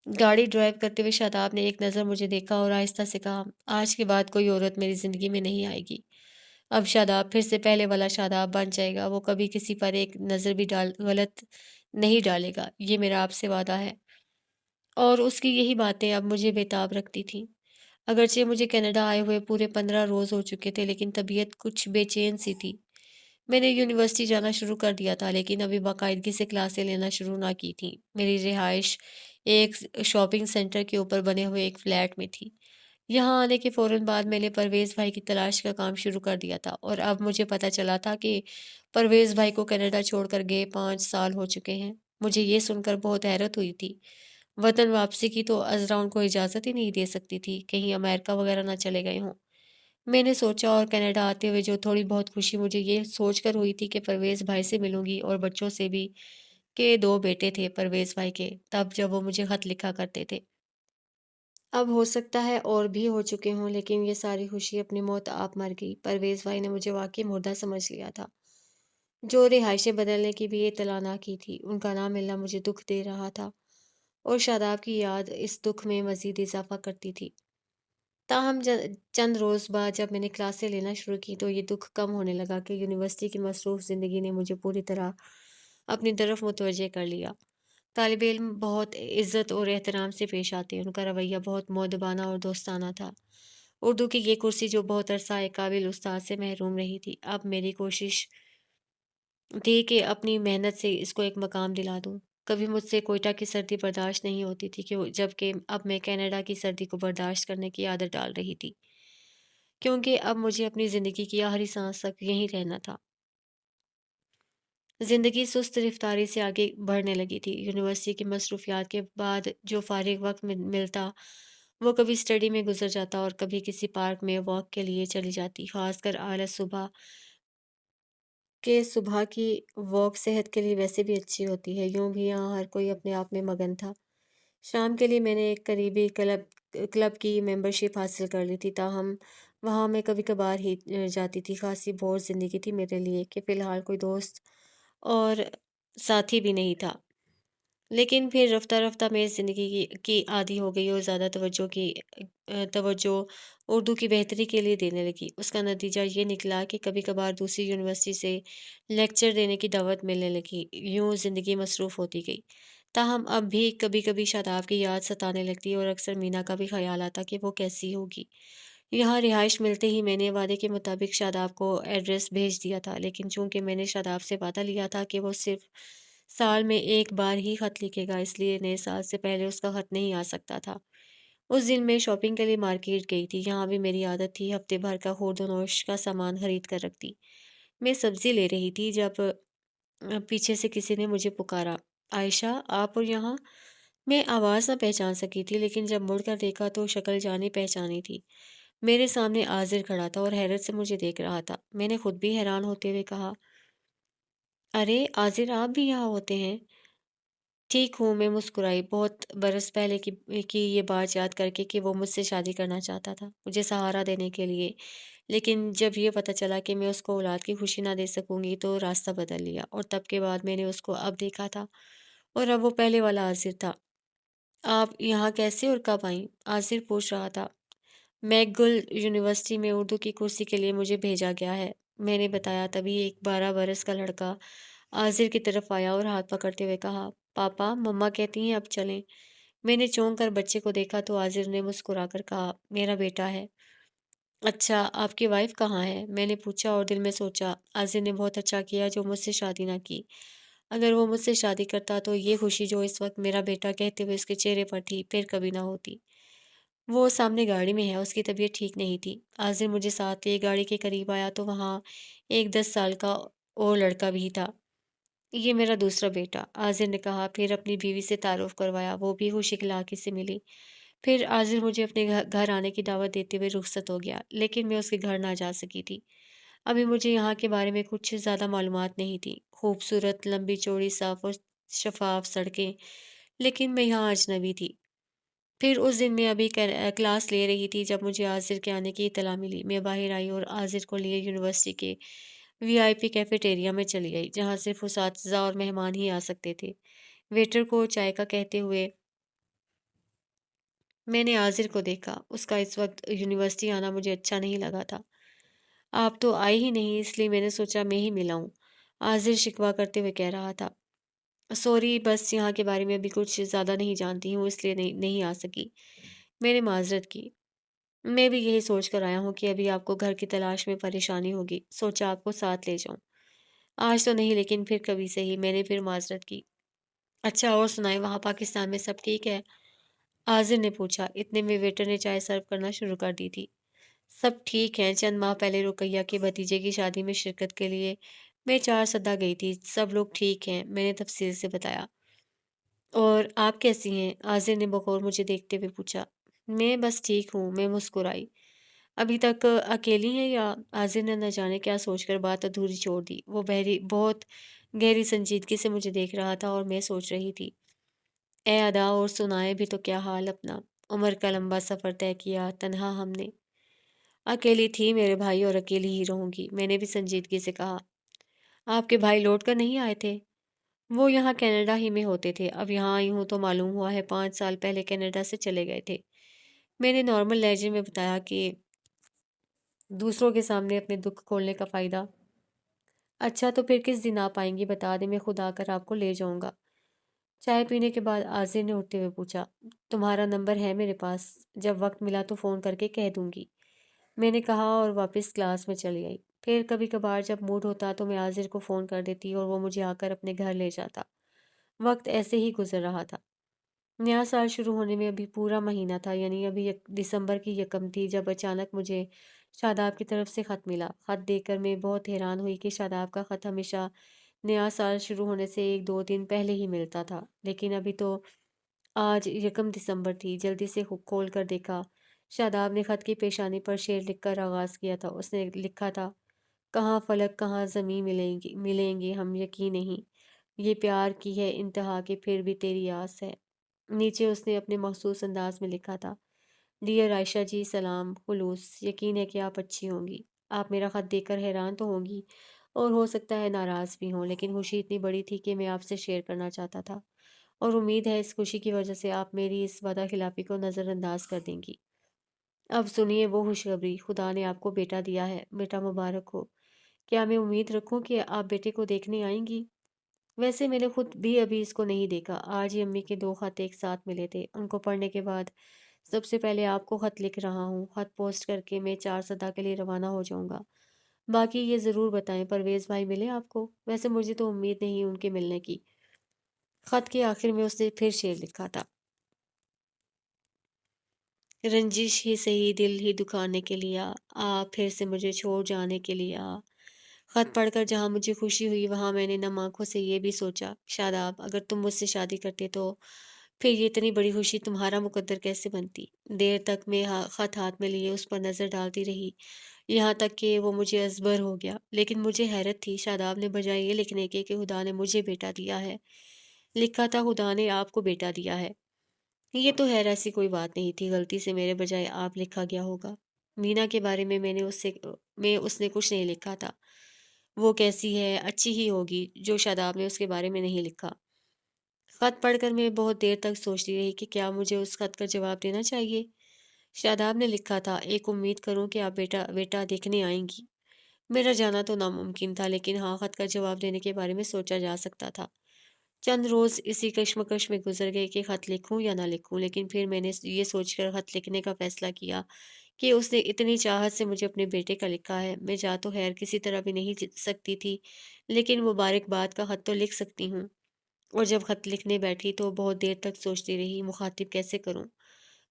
گاڑی ڈرائیو کرتے ہوئے شاداب نے ایک نظر مجھے دیکھا اور آہستہ سے کہا، آج کے بعد کوئی عورت میری زندگی میں نہیں آئے گی۔ اب شاداب پھر سے پہلے والا شاداب بن جائے گا، وہ کبھی کسی پر ایک نظر بھی غلط نہیں ڈالے گا، یہ میرا آپ سے وعدہ ہے۔ اور اس کی یہی باتیں اب مجھے بےتاب رکھتی تھیں۔ اگرچہ مجھے کینیڈا آئے ہوئے پورے 15 روز ہو چکے تھے لیکن طبیعت کچھ بے چین سی تھی۔ मैंने यूनिवर्सिटी जाना शुरू कर दिया था, लेकिन अभी बाकायदगी से क्लासें लेना शुरू ना की थी। मेरी रिहाइश एक शॉपिंग सेंटर के ऊपर बने हुए एक फ्लैट में थी। यहाँ आने के फ़ौरन बाद मैंने परवेज़ भाई की तलाश का काम शुरू कर दिया था और अब मुझे पता चला था कि परवेज़ भाई को कनाडा छोड़कर गए 5 साल हो चुके हैं। मुझे ये सुनकर बहुत हैरत हुई थी। वतन वापसी की तो अज़रा उनको इजाज़त ही नहीं दे सकती थी, कहीं अमेरिका वग़ैरह ना चले गए हों। मैंने सोचा और कनाडा आते हुए जो थोड़ी बहुत खुशी मुझे ये सोचकर हुई थी कि परवेज़ भाई से मिलूँगी और बच्चों से भी, कि 2 बेटे थे परवेज़ भाई के, तब जब वो मुझे ख़त लिखा करते थे। अब हो सकता है और भी हो चुके हों, लेकिन ये सारी खुशी अपनी मौत आप मर गई। परवेज़ भाई ने मुझे वाक़ई मुर्दा समझ लिया था। जो रिहाइशें बदलने की भी इत्तला ना की थी, उनका ना मिलना मुझे दुःख दे रहा था और शादाब की याद इस दुःख में मज़ीद इज़ाफ़ा करती थी। ताहम चंद रोज़ बाद जब मैंने क्लासें लेना शुरू की, तो ये दुःख कम होने लगा कि यूनिवर्सिटी की मसरूफ़ ज़िंदगी ने मुझे पूरी तरह अपनी तरफ मुतवज्जे कर लिया। तालिब इल्म बहुत इज़्ज़त और एहतराम से पेश आते हैं, उनका रवैया बहुत मुअद्दबाना और दोस्ताना था। उर्दू की ये कुर्सी जो बहुत अरसा एक काबिल उस्ताद से महरूम रही थी, अब मेरी कोशिश थी कि अपनी मेहनत से इसको एक मकाम दिला दूँ। कभी मुझसे कोयटा की सर्दी बर्दाश्त नहीं होती थी, जबकि अब मैं कनाडा की सर्दी को बर्दाश्त करने की आदत डाल रही थी, क्योंकि अब मुझे अपनी ज़िंदगी की आखिरी सांस तक यहीं रहना था। ज़िंदगी सुस्त रफ़्तारी से आगे बढ़ने लगी थी। यूनिवर्सिटी की मसरूफ़ियात के बाद जो फ़ारिग वक़्त मिलता, वो कभी स्टडी में गुज़र जाता और कभी किसी पार्क में वॉक के लिए चली जाती। ख़ासकर आला सुबह की वॉक सेहत के लिए वैसे भी अच्छी होती है। यूँ भी यहाँ हर कोई अपने आप में मगन था। शाम के लिए मैंने एक करीबी क्लब की मेंबरशिप हासिल कर ली थी, ताहम वहाँ मैं कभी-कभार ही जाती थी। ख़ासी बोर ज़िंदगी थी मेरे लिए कि फ़िलहाल कोई दोस्त और साथी भी नहीं था। लेकिन फिर रफ़्ता-रफ़्ता मैं इस ज़िंदगी की आदी हो गई और ज़्यादा तवज्जो उर्दू की बेहतरी के लिए देने लगी। उसका नतीजा ये निकला कि कभी-कभार दूसरी यूनिवर्सिटी से लेक्चर देने की दावत मिलने लगी। यूँ ज़िंदगी मसरूफ़ होती गई। ताहम अब भी कभी-कभी शादाब की याद सताने लगती और अक्सर मीना का भी ख़्याल आता कि वो कैसी होगी। यहाँ रिहाइश मिलते ही मैंने वादे के मुताबिक शादाब को एड्रेस भेज दिया था, लेकिन चूँकि मैंने शादाब से वादा लिया था कि वो सिर्फ़ साल में 1 बार ही खत लिखेगा, इसलिए नए साल से पहले उसका खत नहीं आ सकता था। उस दिन मैं शॉपिंग के लिए मार्केट गई थी। यहाँ भी मेरी आदत थी हफ्ते भर का खुर्द-ओ-नोश का सामान खरीद कर रखती। मैं सब्ज़ी ले रही थी जब पीछे से किसी ने मुझे पुकारा, "आयशा, आप और यहाँ?" मैं आवाज़ ना पहचान सकी थी, लेकिन जब मुड़कर देखा तो शक्ल जानी-पहचानी थी। मेरे सामने आज़िर खड़ा था और हैरत से मुझे देख रहा था। मैंने खुद भी हैरान होते हुए कहा, "अरे! आज़िर, आप भी यहाँ होते हैं?" ठीक हूँ, मैं मुस्कुराई, बहुत बरस पहले की ये बात याद करके कि वो मुझसे शादी करना चाहता था, मुझे सहारा देने के लिए। लेकिन जब ये पता चला कि मैं उसको औलाद की खुशी ना दे सकूँगी, तो रास्ता बदल लिया और तब के बाद मैंने उसको अब देखा था और अब वो पहले वाला आसिर था। "आप यहाँ कैसे और कब आईं?" आसिर पूछ रहा था। "मैकगिल यूनिवर्सिटी में उर्दू की कुर्सी के लिए मुझे भेजा गया है," मैंने बताया। तभी एक 12 बरस का लड़का आसिर की तरफ आया और हाथ पकड़ते हुए कहा, "पापा, मम्मा कहती हैं अब चलें।" मैंने चौंक कर बच्चे को देखा तो आसिर ने मुस्कुराकर कहा, "मेरा बेटा है।" "अच्छा, आपकी वाइफ़ कहाँ है?" मैंने पूछा और दिल में सोचा, आसिर ने बहुत अच्छा किया जो मुझसे शादी ना की। अगर वो मुझसे शादी करता तो ये खुशी जो इस वक़्त मेरा बेटा कहते हुए उसके चेहरे पर थी, फिर कभी ना होती। "वो सामने गाड़ी में है, उसकी तबीयत ठीक नहीं थी।" आसिर मुझे साथ लिए गाड़ी के करीब आया तो वहाँ एक 10 साल का और लड़का भी था। "ये मेरा दूसरा बेटा," आज़िर ने कहा, फिर अपनी बीवी से तारुफ़ करवाया, वो भी खुश-इखलाक़ी से मिली। फिर आज़िर मुझे अपने घर आने की दावत देते हुए रुख़्सत हो गया, लेकिन मैं उसके घर ना जा सकी थी। अभी मुझे यहाँ के बारे में कुछ ज़्यादा मालूमात नहीं थी। खूबसूरत, लंबी-चौड़ी, साफ़ और शफ़ाफ़ सड़कें, लेकिन मैं यहाँ अजनबी थी। फिर उस दिन मैं अभी क्लास ले रही थी जब मुझे आज़िर के आने की इत्तला मिली। मैं बाहर आई और आज़िर को लिए यूनिवर्सिटी के वीआईपी कैफ़ेटेरिया में चली गई, जहाँ सिर्फ़ उसातिज़ा और मेहमान ही आ सकते थे। वेटर को चाय का कहते हुए मैंने आज़िर को देखा। उसका इस वक़्त यूनिवर्सिटी आना मुझे अच्छा नहीं लगा था। "आप तो आए ही नहीं, इसलिए मैंने सोचा मैं ही मिल आऊँ," आज़िर शिकवा करते हुए कह रहा था। "सॉरी, बस यहाँ के बारे में अभी कुछ ज़्यादा नहीं जानती हूँ, इसलिए नहीं नहीं आ सकी," मैंने माज़रत की। "मैं भी यही सोच कर आया हूँ कि अभी आपको घर की तलाश में परेशानी होगी, सोचा आपको साथ ले जाऊँ।" आज तो नहीं, लेकिन फिर कभी सही, मैंने फिर माज़रत की। अच्छा और सुनाएँ, वहाँ पाकिस्तान में सब ठीक है? आज़िर ने पूछा। इतने में वेटर ने चाय सर्व करना शुरू कर दी थी। सब ठीक हैं, चंद माह पहले रुकैया के भतीजे की शादी में शिरकत के लिए मैं चारसद्दा गई थी। सब लोग ठीक हैं, मैंने तफ़सील से बताया। और आप कैसी हैं? आज़िर ने बगौर मुझे देखते हुए पूछा। मैं बस ठीक हूँ, मैं मुस्कुराई। अभी तक अकेली हैं या? आज़िर ने न जाने क्या सोचकर बात अधूरी छोड़ दी। वो बहुत गहरी संजीदगी से मुझे देख रहा था और मैं सोच रही थी, ए अदा और सुनाए भी तो क्या हाल अपना। उम्र का लंबा सफ़र तय किया, तन्हा हमने। अकेली थी मेरे भाई और अकेली ही रहूँगी। मैंने भी संजीदगी से कहा, आपके भाई लौट कर नहीं आए थे? वो यहाँ कनाडा ही में होते थे। अब यहाँ आई हूँ तो मालूम हुआ है 5 साल पहले कनाडा से चले गए थे। मैंने नॉर्मल लहजे में बताया कि दूसरों के सामने अपने दुःख खोलने का फ़ायदा। अच्छा तो फिर किस दिन आप आएँगी बता दें, मैं खुद आकर आपको ले जाऊँगा। चाय पीने के बाद आज़िर ने उठते हुए पूछा, तुम्हारा नंबर है मेरे पास, जब वक़्त मिला तो फ़ोन करके कह दूँगी। मैंने कहा और वापस क्लास में चली आई। फिर कभी-कभार जब मूड होता तो मैं आज़िर को फ़ोन कर देती और वो मुझे आकर अपने घर ले जाता। वक़्त ऐसे ही गुज़र रहा था। नया साल शुरू होने में अभी पूरा महीना था, यानी अभी दिसंबर की यकम थी जब अचानक मुझे शादाब की तरफ से ख़त मिला। ख़त देखकर मैं बहुत हैरान हुई कि शादाब का ख़त हमेशा नया साल शुरू होने से 1-2 दिन पहले ही मिलता था। लेकिन अभी तो आज यकम दिसंबर थी। जल्दी से खोल कर देखा। शादाब ने ख़त की पेशानी पर शेर लिखकर आगाज़ किया था। उसने लिखा था, कहाँ फ़लक कहाँ ज़मीं मिलेंगी मिलेंगे हम यकीन नहीं। ये प्यार की है इंतहा कि फिर भी तेरी आस है। नीचे उसने अपने मखसूस अंदाज में लिखा था, डियर आयशा जी सलाम खुलूस, यकीन है कि आप अच्छी होंगी। आप मेरा ख़त देखकर हैरान तो होंगी और हो सकता है नाराज़ भी हों, लेकिन खुशी इतनी बड़ी थी कि मैं आपसे शेयर करना चाहता था और उम्मीद है इस खुशी की वजह से आप मेरी इस वादा खिलाफ़ी को नज़रअंदाज कर देंगी। अब सुनिए वो खुशखबरी, खुदा ने आपको बेटा दिया है, बेटा मुबारक हो। क्या मैं उम्मीद रखूँ कि आप बेटे को देखने आएँगी? वैसे मैंने खुद भी अभी इसको नहीं देखा। आज ही अम्मी के 2 खत एक साथ मिले थे। उनको पढ़ने के बाद सबसे पहले आपको खत लिख रहा हूँ। खत पोस्ट करके मैं चारसदा के लिए रवाना हो जाऊँगा। बाकी ये ज़रूर बताएँ परवेज़ भाई मिले आपको? वैसे मुझे तो उम्मीद नहीं उनके मिलने की। खत के आखिर में उसने फिर शेर लिखा था, रंजिश ही सही दिल ही दुखाने के लिए आ फिर से मुझे छोड़ जाने के लिए आ। खत पढ़कर जहाँ मुझे खुशी हुई वहाँ मैंने नम आँखों से ये भी सोचा, शादाब अगर तुम मुझसे शादी करते तो फिर ये इतनी बड़ी खुशी तुम्हारा मुकद्दर कैसे बनती। देर तक मैं खत हाथ में लिए उस पर नज़र डालती रही, यहाँ तक कि वो मुझे अजबर हो गया। लेकिन मुझे हैरत थी, शादाब ने बजाय ये लिखने के कि खुदा ने मुझे बेटा दिया है, लिखा था खुदा ने आपको बेटा दिया है। ये तो खैर ऐसी कोई बात नहीं थी, गलती से मेरे बजाय आप लिखा गया होगा। मीना के बारे में उसने कुछ नहीं लिखा था। वो कैसी है, अच्छी ही होगी, जो शादाब ने उसके बारे में नहीं लिखा। खत पढ़कर मैं बहुत देर तक सोचती रही कि क्या मुझे उस खत का जवाब देना चाहिए। शादाब ने लिखा था, एक उम्मीद करूँ कि आप बेटा बेटा देखने आएँगी। मेरा जाना तो नामुमकिन था, लेकिन हाँ, खत का जवाब देने के बारे में सोचा जा सकता था। चंद रोज़ इसी कश्मकश में गुज़र गए कि खत लिखूँ या ना लिखूँ, लेकिन फिर मैंने ये सोचकर खत लिखने का फ़ैसला किया कि उसने इतनी चाहत से मुझे अपने बेटे का लिखा है, मैं जा तो ख़ैर किसी तरह भी नहीं सकती थी, लेकिन मुबारकबाद का खत तो लिख सकती हूँ। और जब खत लिखने बैठी तो बहुत देर तक सोचती रही, मुख़ातिब कैसे करूँ?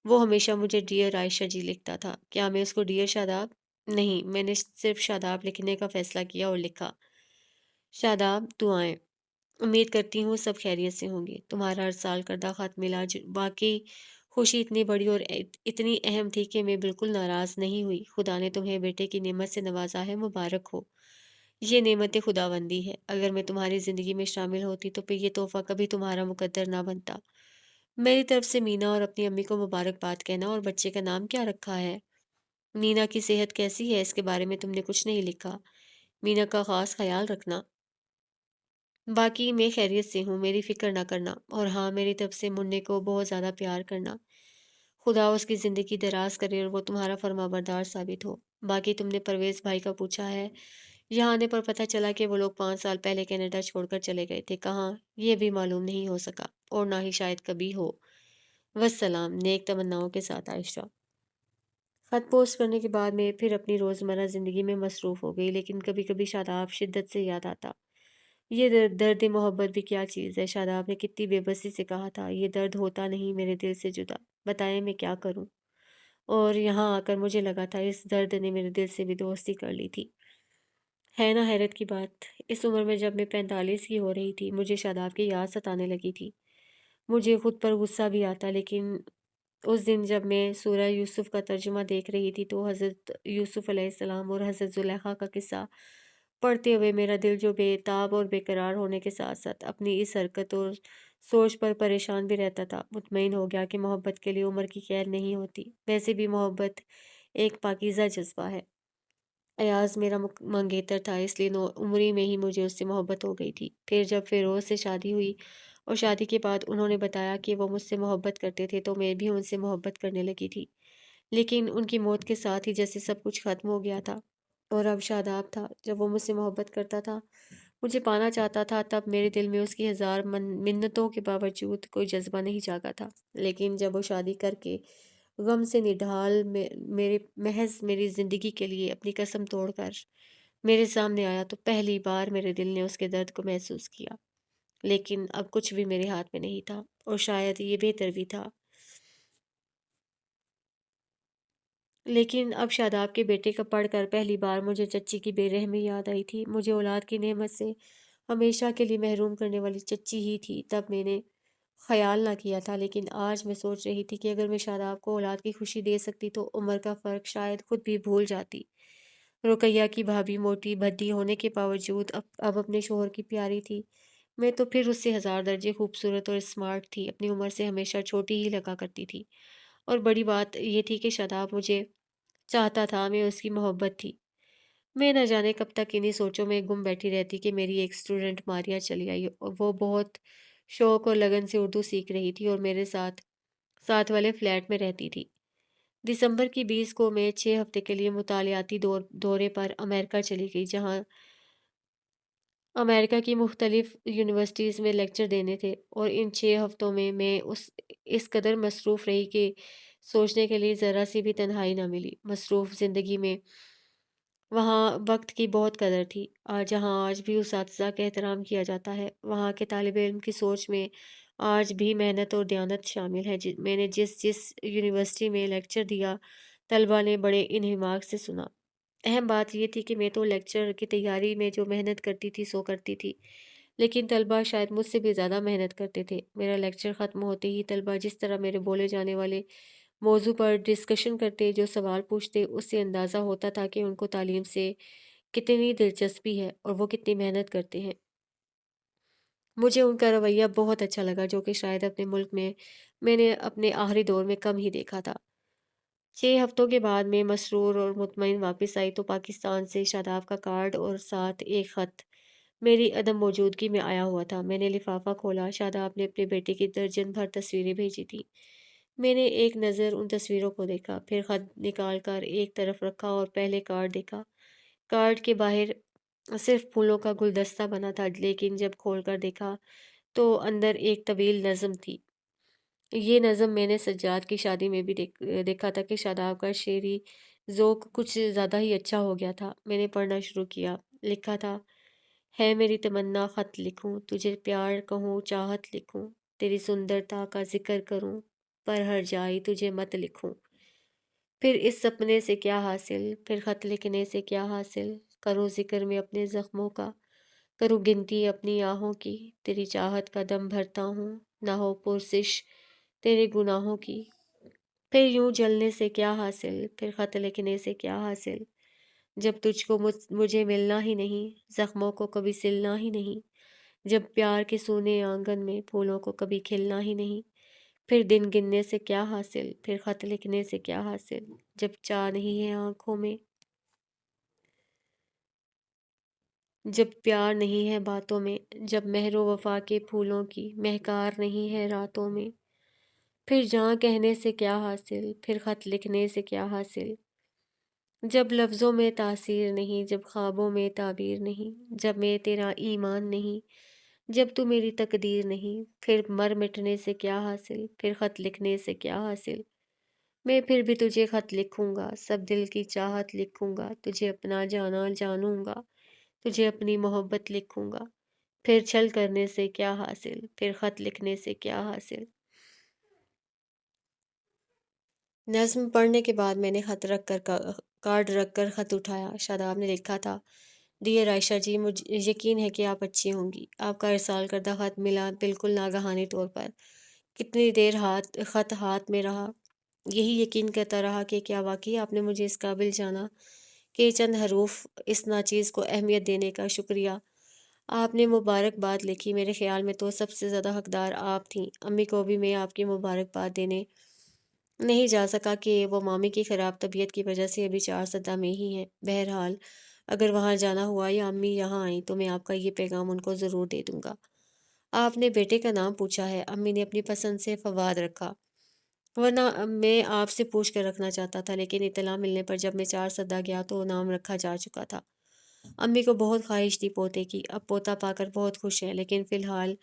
वो हमेशा मुझे डियर आयशा जी लिखता था, क्या मैं उसको डियर शादाब? नहीं, मैंने सिर्फ़ शादाब लिखने का फ़ैसला किया और लिखा, शादाब दुआएँ। उम्मीद करती हूँ सब खैरियत से होंगे। तुम्हारा हर साल करदा खत मिला वाक़ई खुशी इतनी बड़ी और इतनी अहम थी कि मैं बिल्कुल नाराज़ नहीं हुई। खुदा ने तुम्हें बेटे की नेमत से नवाज़ा है, मुबारक हो। ये नेमत खुदावंदी है। अगर मैं तुम्हारी ज़िंदगी में शामिल होती तो फिर ये तोहफ़ा कभी तुम्हारा मुकद्दर ना बनता। मेरी तरफ से मीना और अपनी अम्मी को मुबारकबाद कहना। और बच्चे का नाम क्या रखा है? मीना की सेहत कैसी है? इसके बारे में तुमने कुछ नहीं लिखा। मीना का ख़ास ख़्याल रखना। बाकी मैं खैरियत से हूँ, मेरी फ़िक्र ना करना और हाँ, मेरी तरफ से मुन्ने को बहुत ज़्यादा प्यार करना। खुदा उसकी ज़िंदगी दराज़ करे और वो तुम्हारा फ़र्माबरदार साबित हो। बाकी तुमने परवेज़ भाई का पूछा है, यहाँ आने पर पता चला कि वो लोग 5 साल पहले कनाडा छोड़कर चले गए थे। कहाँ? ये भी मालूम नहीं हो सका और ना ही शायद कभी हो। वस्सलाम, नेक तमन्नाओं के साथ आयशा। खत पोस्ट करने के बाद मैं फिर अपनी रोज़मर्रा ज़िंदगी में मसरूफ़ हो गई, लेकिन कभी-कभी शादाब शिद्दत से याद आता। ये दर्द मोहब्बत भी क्या चीज़ है? शादाब ने कितनी बेबसी से कहा था, ये दर्द होता नहीं मेरे दिल से जुदा। बताएँ मैं क्या करूँ? और यहाँ आकर मुझे लगा था इस दर्द ने मेरे दिल से भी दोस्ती कर ली थी। है ना हैरत की बात? इस उम्र में जब मैं 45 की हो रही थी, मुझे शादाब की याद सताने लगी थी। मुझे खुद पर गुस्सा भी आता, लेकिन उस दिन जब मैं सूरह यूसुफ का तर्जुमा देख रही थी तो हज़रत यूसुफ अलैहिस्सलाम और हज़रत ज़ुलेखा का किस्सा पढ़ते हुए मेरा दिल जो बेताब और बेकरार होने के साथ-साथ अपनी इस हरकत और सोच पर परेशान भी रहता था, मुतमईन हो गया कि मोहब्बत के लिए उम्र की कैद नहीं होती। वैसे भी मोहब्बत एक पाकीज़ा जज़्बा है। अयाज़ मेरा मंगेतर था, इसलिए नो उम्री में ही मुझे उससे मोहब्बत हो गई थी। फिर जब फ़िरोज़ से शादी हुई और शादी के बाद उन्होंने बताया कि वो मुझसे मोहब्बत करते थे, तो मैं भी उनसे मोहब्बत करने लगी थी। लेकिन उनकी मौत के साथ ही जैसे सब कुछ ख़त्म हो गया था और अब शादाब था। जब वो मुझसे मोहब्बत करता था, मुझे पाना चाहता था, तब मेरे दिल में उसकी हज़ार मिन्नतों के बावजूद कोई जज़्बा नहीं जागा था। लेकिन जब वो शादी करके गम से निढाल मेरे महज़ मेरी ज़िंदगी के लिए अपनी कसम तोड़कर मेरे सामने आया, तो पहली बार मेरे दिल ने उसके दर्द को महसूस किया। लेकिन अब कुछ भी मेरे हाथ में नहीं था और शायद ये बेहतर भी था। लेकिन अब शादाब के बेटे का पढ़कर पहली बार मुझे चच्ची की बेरहमी याद आई थी। मुझे औलाद की नेमत से हमेशा के लिए महरूम करने वाली चच्ची ही थी। तब मैंने ख़याल ना किया था, लेकिन आज मैं सोच रही थी कि अगर मैं शादाब को औलाद की खुशी दे सकती तो उम्र का फ़र्क शायद खुद भी भूल जाती। रुकैया की भाभी मोटी भद्दी होने के बावजूद अब अपने शोहर की प्यारी थी। मैं तो फिर उससे हज़ार दर्जे खूबसूरत और स्मार्ट थी। अपनी उम्र से हमेशा छोटी ही लगा करती थी। और बड़ी बात ये थी कि शादाब मुझे चाहता था, मैं उसकी मोहब्बत थी। मैं न जाने कब तक इन्हीं सोचों में गुम बैठी रहती कि मेरी एक स्टूडेंट मारिया चली आई और वो बहुत शौक और लगन से उर्दू सीख रही थी और मेरे साथ साथ वाले फ्लैट में रहती थी। दिसंबर की 20 को मैं 6 हफ्ते के लिए मुतालियाती दौरे पर अमेरिका चली गई, जहाँ अमेरिका की मुख्तलिफ यूनिवर्सिटीज़ में लेक्चर देने थे और इन 6 हफ्तों में मैं उस इस कदर मसरूफ़ रही कि सोचने के लिए ज़रा सी भी तन्हाई ना मिली। मसरूफ़ ज़िंदगी में वहाँ वक़्त की बहुत कदर थी। जहाँ आज भी उसातिज़ा का एहतराम किया जाता है, वहाँ के तालिब इल्म की सोच में आज भी मेहनत और दयानत शामिल है। मैंने जिस यूनिवर्सिटी में लेक्चर दिया, तलबा ने बड़े इन्हिमाक से सुना। अहम बात ये थी कि मैं तो लेक्चर की तैयारी में जो मेहनत करती थी, सो करती थी। लेकिन तलबा शायद मुझसे भी ज़्यादा मेहनत करते थे। मेरा लेक्चर ख़त्म होते ही तलबा जिस तरह मेरे बोले जाने वाले मौज़ू पर डिस्कशन करते, जो सवाल पूछते, उससे अंदाज़ा होता था कि उनको तालीम से कितनी दिलचस्पी है और वो कितनी मेहनत करते हैं। मुझे उनका रवैया बहुत अच्छा लगा, जो कि शायद अपने मुल्क में मैंने अपने आखिरी दौर में कम ही देखा था। 6 हफ्तों के बाद मैं मसरूर और मुतमईन वापस आई तो पाकिस्तान से शादाब का कार्ड और साथ एक ख़त मेरी अदम मौजूदगी में आया हुआ था। मैंने लिफ़ाफ़ा खोला, शादाब ने अपने बेटे की दर्जन भर तस्वीरें भेजी थीं। मैंने एक नज़र उन तस्वीरों को देखा, फिर ख़त निकाल कर एक तरफ रखा और पहले कार्ड देखा। कार्ड के बाहर सिर्फ़ फूलों का गुलदस्ता बना था, लेकिन जब खोलकर देखा तो अंदर एक तवील नज़्म थी। ये नज़्म मैंने सज्जाद की शादी में भी देखा था कि शादाब का शेरी ज़ौक़ कुछ ज़्यादा ही अच्छा हो गया था। मैंने पढ़ना शुरू किया। लिखा था, है मेरी तमन्ना ख़त लिखूँ, तुझे प्यार कहूँ, चाहत लिखूँ, तेरी सुंदरता का ज़िक्र करूँ, पर हर जाई तुझे मत लिखूँ। फिर इस सपने से क्या हासिल, फिर ख़त लिखने से क्या हासिल, करूँ ज़िक्र मैं अपने ज़ख्मों का, करूँ गिनती अपनी आहों की, तेरी चाहत का दम भरता हूँ, ना हो पुरसिश तेरे गुनाहों की। फिर यूँ जलने से क्या हासिल, फिर ख़त लिखने से क्या हासिल, जब तुझको मुझे मिलना ही नहीं, ज़ख्मों को कभी सिलना ही नहीं, जब प्यार के सूने आंगन में फूलों को कभी खिलना ही नहीं। फिर दिन गिनने से क्या हासिल, फिर ख़त लिखने से क्या हासिल, जब चाह नहीं है आँखों में, जब प्यार नहीं है बातों में, जब मेहरो वफ़ा के फूलों की महकार नहीं है रातों में। फिर जहाँ कहने से क्या हासिल, फिर ख़त लिखने से क्या हासिल, जब लफ्ज़ों में तासीर नहीं, जब ख्वाबों में ताबीर नहीं, जब मैं तेरा ईमान नहीं, जब तू मेरी तकदीर नहीं, फिर मर मिटने से क्या हासिल, फिर ख़त लिखने से क्या हासिल। मैं फिर भी तुझे ख़त लिखूँगा, सब दिल की चाहत लिखूँगा, तुझे अपना जाना जानूँगा, तुझे अपनी मोहब्बत लिखूँगा। फिर छल करने से क्या हासिल, फिर खत लिखने से क्या हासिल। नज़्म पढ़ने के बाद मैंने खत रख कर कार्ड रख कर खत उठाया। शादाब ने लिखा था, डियर आयशा जी, मुझे यकीन है कि आप अच्छी होंगी। आपका इरसाल करदा खत मिला बिल्कुल नागहानी तौर पर। कितनी देर खत हाथ में रहा, यही यकीन करता रहा कि क्या वाक़ई आपने मुझे इस काबिल जाना कि चंद हरूफ इस नाचीज़ को अहमियत देने का शुक्रिया। आपने मुबारकबाद लिखी, मेरे ख़्याल में तो सबसे ज़्यादा हकदार आप थीं। अम्मी को भी मैं आपकी मुबारकबाद देने नहीं जा सका कि वो मामी की ख़राब तबीयत की वजह से अभी चारसद्दा में ही हैं। बहरहाल अगर वहाँ जाना हुआ या अम्मी यहाँ आईं तो मैं आपका ये पैगाम उनको ज़रूर दे दूँगा। आपने बेटे का नाम पूछा है, अम्मी ने अपनी पसंद से फ़वाद रखा। वरना मैं आपसे पूछ कर रखना चाहता था, लेकिन इत्तला मिलने पर जब मैं चारसद्दा गया तो नाम रखा जा चुका था। अम्मी को बहुत ख़्वाहिश थी पोते की, अब पोता पाकर बहुत खुश हैं, लेकिन फ़िलहाल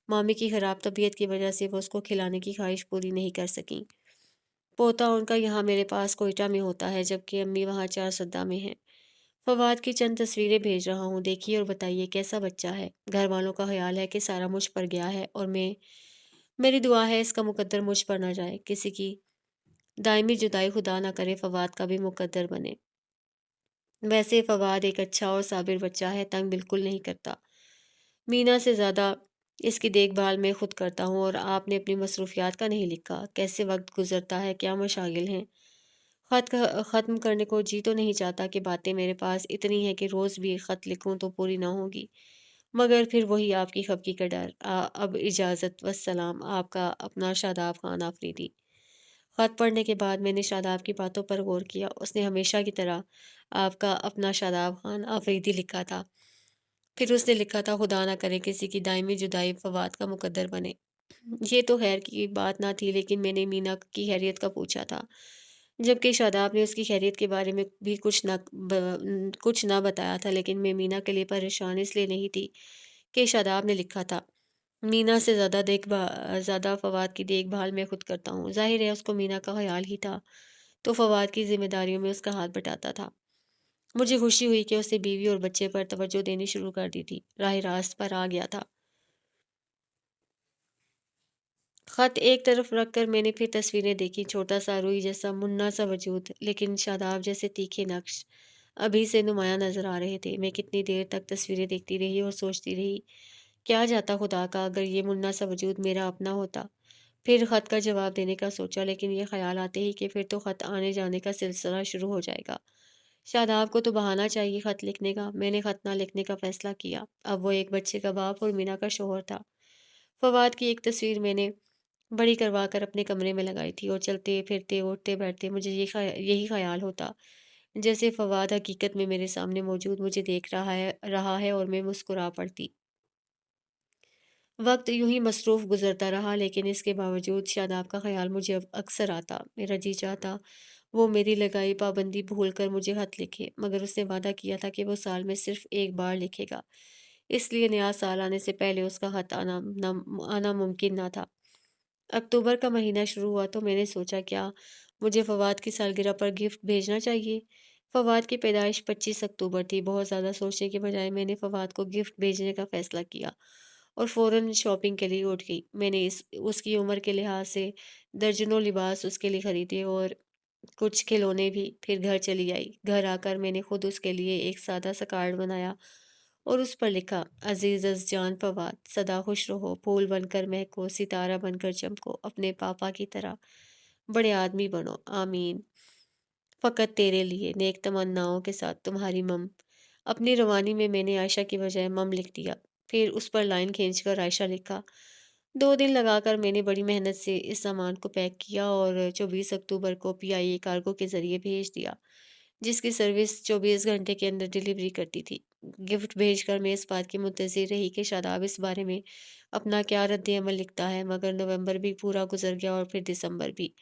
मामी की ख़राब तबीयत की वजह से वो उसको खिलाने की ख़्वाहिश पूरी नहीं कर सकीं। पोता उनका यहाँ मेरे पास कोयटा में होता है, जबकि अम्मी वहाँ चारसद्दा में हैं। फवाद की चंद तस्वीरें भेज रहा हूँ, देखिए और बताइए कैसा बच्चा है। घर वालों का ख़्याल है कि सारा मुझ पर गया है और मेरी दुआ है इसका मुकद्दर मुझ पर ना जाए। किसी की दायमी जुदाई खुदा ना करे फवाद का भी मुकद्दर बने। वैसे फवाद एक अच्छा और साबिर बच्चा है, तंग बिल्कुल नहीं करता। मीना से ज़्यादा इसकी देखभाल मैं खुद करता हूँ और आपने अपनी मसरूफियात का नहीं लिखा। कैसे वक्त गुजरता है, क्या मशागिल हैं। ख़त्म करने को जी तो नहीं चाहता कि बातें मेरे पास इतनी हैं कि रोज़ भी ख़त लिखूँ तो पूरी ना होगी। मगर फिर वही आपकी खफकी का डर। अब इजाज़त वस्सलाम, आपका अपना शादाब खान आफरीदी। ख़त पढ़ने के बाद मैंने शादाब की बातों पर गौर किया। उसने हमेशा की तरह आपका अपना शादाब खान आफरीदी लिखा था। फिर उसने लिखा था, खुदा ना करे किसी की दायमी जुदाई फ़वाद का मुकद्दर बने। ये तो खैर की बात ना थी, लेकिन मैंने मीना की खैरियत का पूछा था। जबकि शादाब ने उसकी खैरियत के बारे में भी कुछ ना बताया था, लेकिन मैं मीना के लिए परेशान इसलिए नहीं थी कि शादाब ने लिखा था। मीना से ज़्यादा फ़वाद की देखभाल मैं खुद करता हूँ। ज़ाहिर है उसको मीना का ख़्याल ही था, तो फ़वाद की ज़िम्मेदारियों में उसका हाथ बटाता था। मुझे खुशी हुई कि उसने बीवी और बच्चे पर तवज्जो देनी शुरू कर दी थी। राह रास्त पर आ गया था। खत एक तरफ रखकर मैंने फिर तस्वीरें देखी, छोटा सा रुई जैसा मुन्ना सा वजूद, लेकिन शादाब जैसे तीखे नक्श अभी से नुमाया नजर आ रहे थे। मैं कितनी देर तक तस्वीरें देखती रही और सोचती रही, क्या जाता खुदा का अगर ये मुन्ना सा वजूद मेरा अपना होता। फिर खत का जवाब देने का सोचा, लेकिन ये ख्याल आते ही कि फिर तो खत आने जाने का सिलसिला शुरू हो जाएगा। शादाब को तो बहाना चाहिए खत लिखने का। मैंने खत ना लिखने का फैसला किया। अब वो एक बच्चे का बाप और मीना का शोहर था। फवाद की एक तस्वीर मैंने बड़ी करवा कर अपने कमरे में लगाई थी और चलते-फिरते, उठते-बैठते मुझे यही ख़्याल होता, जैसे फ़वाद हकीकत में मेरे सामने मौजूद मुझे देख रहा है और मैं मुस्कुरा पड़ती। वक़्त यूँ ही मसरूफ़ गुज़रता रहा, लेकिन इसके बावजूद शादाब का ख़्याल मुझे अब अक्सर आता। मेरा जी चाहता वो मेरी लगाई पाबंदी भूल कर मुझे ख़त लिखे, मगर उसने वादा किया था कि वो साल में सिर्फ़ 1 बार लिखेगा। इसलिए नया साल आने से पहले उसका ख़त आना मुमकिन ना था। अक्टूबर का महीना शुरू हुआ तो मैंने सोचा, क्या मुझे फवाद की सालगिरह पर गिफ्ट भेजना चाहिए। फवाद की पैदाइश 25 अक्टूबर थी। बहुत ज़्यादा सोचने के बजाय मैंने फवाद को गिफ्ट भेजने का फ़ैसला किया और फ़ौरन शॉपिंग के लिए उठ गई। मैंने इस उसकी उम्र के लिहाज से दर्जनों लिबास उसके लिए खरीदे और कुछ खिलौने भी। फिर घर चली आई। घर आकर मैंने खुद उसके लिए एक सादा सा कार्ड बनाया और उस पर लिखा, अजीज जान फवाद, सदा खुश रहो, फूल बनकर महको, सितारा बनकर चमको, अपने पापा की तरह बड़े आदमी बनो, आमीन। फ़कत तेरे लिए, नेक तमन्नाओं के साथ तुम्हारी मम। अपनी रवानी में मैंने आयशा की बजाय मम लिख दिया। फिर उस पर लाइन खींचकर आयशा लिखा। 2 दिन लगाकर मैंने बड़ी मेहनत से इस सामान को पैक किया और 24 अक्टूबर को पीआईए कार्गो के ज़रिए भेज दिया, जिसकी सर्विस 24 घंटे के अंदर डिलीवरी करती थी। गिफ्ट भेजकर मैं इस बात की मुंतज़िर रही कि शादाब इस बारे में अपना क्या रद्द-ए-अमल लिखता है, मगर नवंबर भी पूरा गुज़र गया और फिर दिसंबर भी।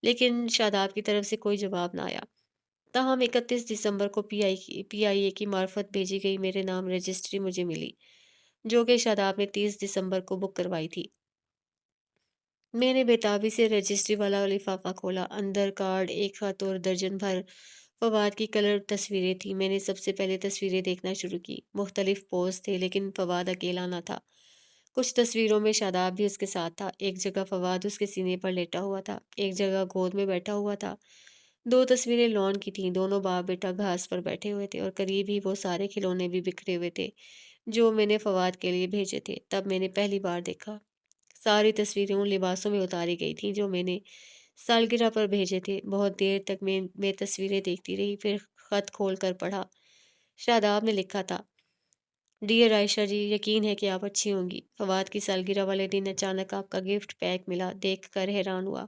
लेकिन शादाब की तरफ से कोई जवाब ना आया। ताहम 31 दिसंबर को पीआईए की मार्फत भेजी गई मेरे नाम रजिस्ट्री मुझे मिली, जो कि शादाब ने 30 दिसंबर को बुक करवाई थी। मैंने बेताबी से रजिस्ट्री वाला लिफाफा खोला। अंदर कार्ड, एक खत और दर्जन भर فواد کی کلر تصویریں تھیں۔ میں نے سب سے پہلے تصویریں دیکھنا شروع کی۔ مختلف پوز تھے لیکن فواد اکیلا نہ تھا۔ کچھ تصویروں میں شاداب بھی اس کے ساتھ تھا۔ ایک جگہ فواد اس کے سینے پر لیٹا ہوا تھا، ایک جگہ گود میں بیٹھا ہوا تھا۔ دو تصویریں لان کی تھیں، دونوں باپ بیٹا گھاس پر بیٹھے ہوئے تھے اور قریب ہی وہ سارے کھلونے بھی بکھرے ہوئے تھے جو میں نے فواد کے لیے بھیجے تھے۔ تب میں نے پہلی بار دیکھا۔ ساری تصویریں ان لباسوں میں اتاری گئی تھیں جو میں نے سالگرہ پر بھیجے تھے۔ بہت دیر تک میں تصویریں دیکھتی رہی، پھر خط کھول کر پڑھا۔ شاداب نے لکھا تھا: ڈیئر عائشہ جی، یقین ہے کہ آپ اچھی ہوں گی۔ فواد کی سالگرہ والے دن اچانک آپ کا گفٹ پیک ملا، دیکھ کر حیران ہوا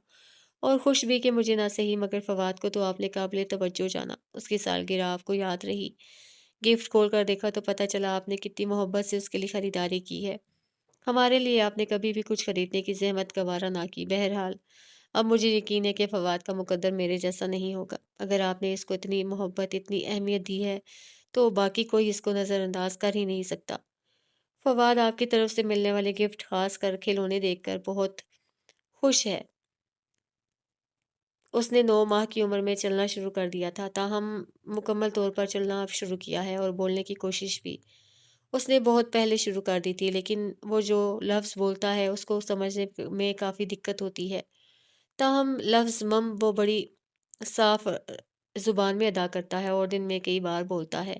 اور خوش بھی کہ مجھے نہ صحیح مگر فواد کو تو آپ نے قابل توجہ جانا۔ اس کی سالگرہ آپ کو یاد رہی۔ گفٹ کھول کر دیکھا تو پتہ چلا آپ نے کتنی محبت سے اس کے لیے خریداری کی ہے۔ ہمارے لیے آپ نے کبھی بھی کچھ خریدنے کی زحمت گوارا نہ کی۔ بہرحال اب مجھے یقین ہے کہ فواد کا مقدر میرے جیسا نہیں ہوگا۔ اگر آپ نے اس کو اتنی محبت، اتنی اہمیت دی ہے تو باقی کوئی اس کو نظر انداز کر ہی نہیں سکتا۔ فواد آپ کی طرف سے ملنے والے گفٹ، خاص کر کھلونے، دیکھ کر بہت خوش ہے۔ اس نے 9 ماہ کی عمر میں چلنا شروع کر دیا تھا، تاہم مکمل طور پر چلنا اب شروع کیا ہے اور بولنے کی کوشش بھی۔ اس نے بہت پہلے شروع کر دی تھی، لیکن وہ جو لفظ بولتا ہے اس کو سمجھنے میں کافی دقت ہوتی ہے۔ تاہم لفظ مم وہ بڑی صاف زبان میں ادا کرتا ہے اور دن میں کئی بار بولتا ہے۔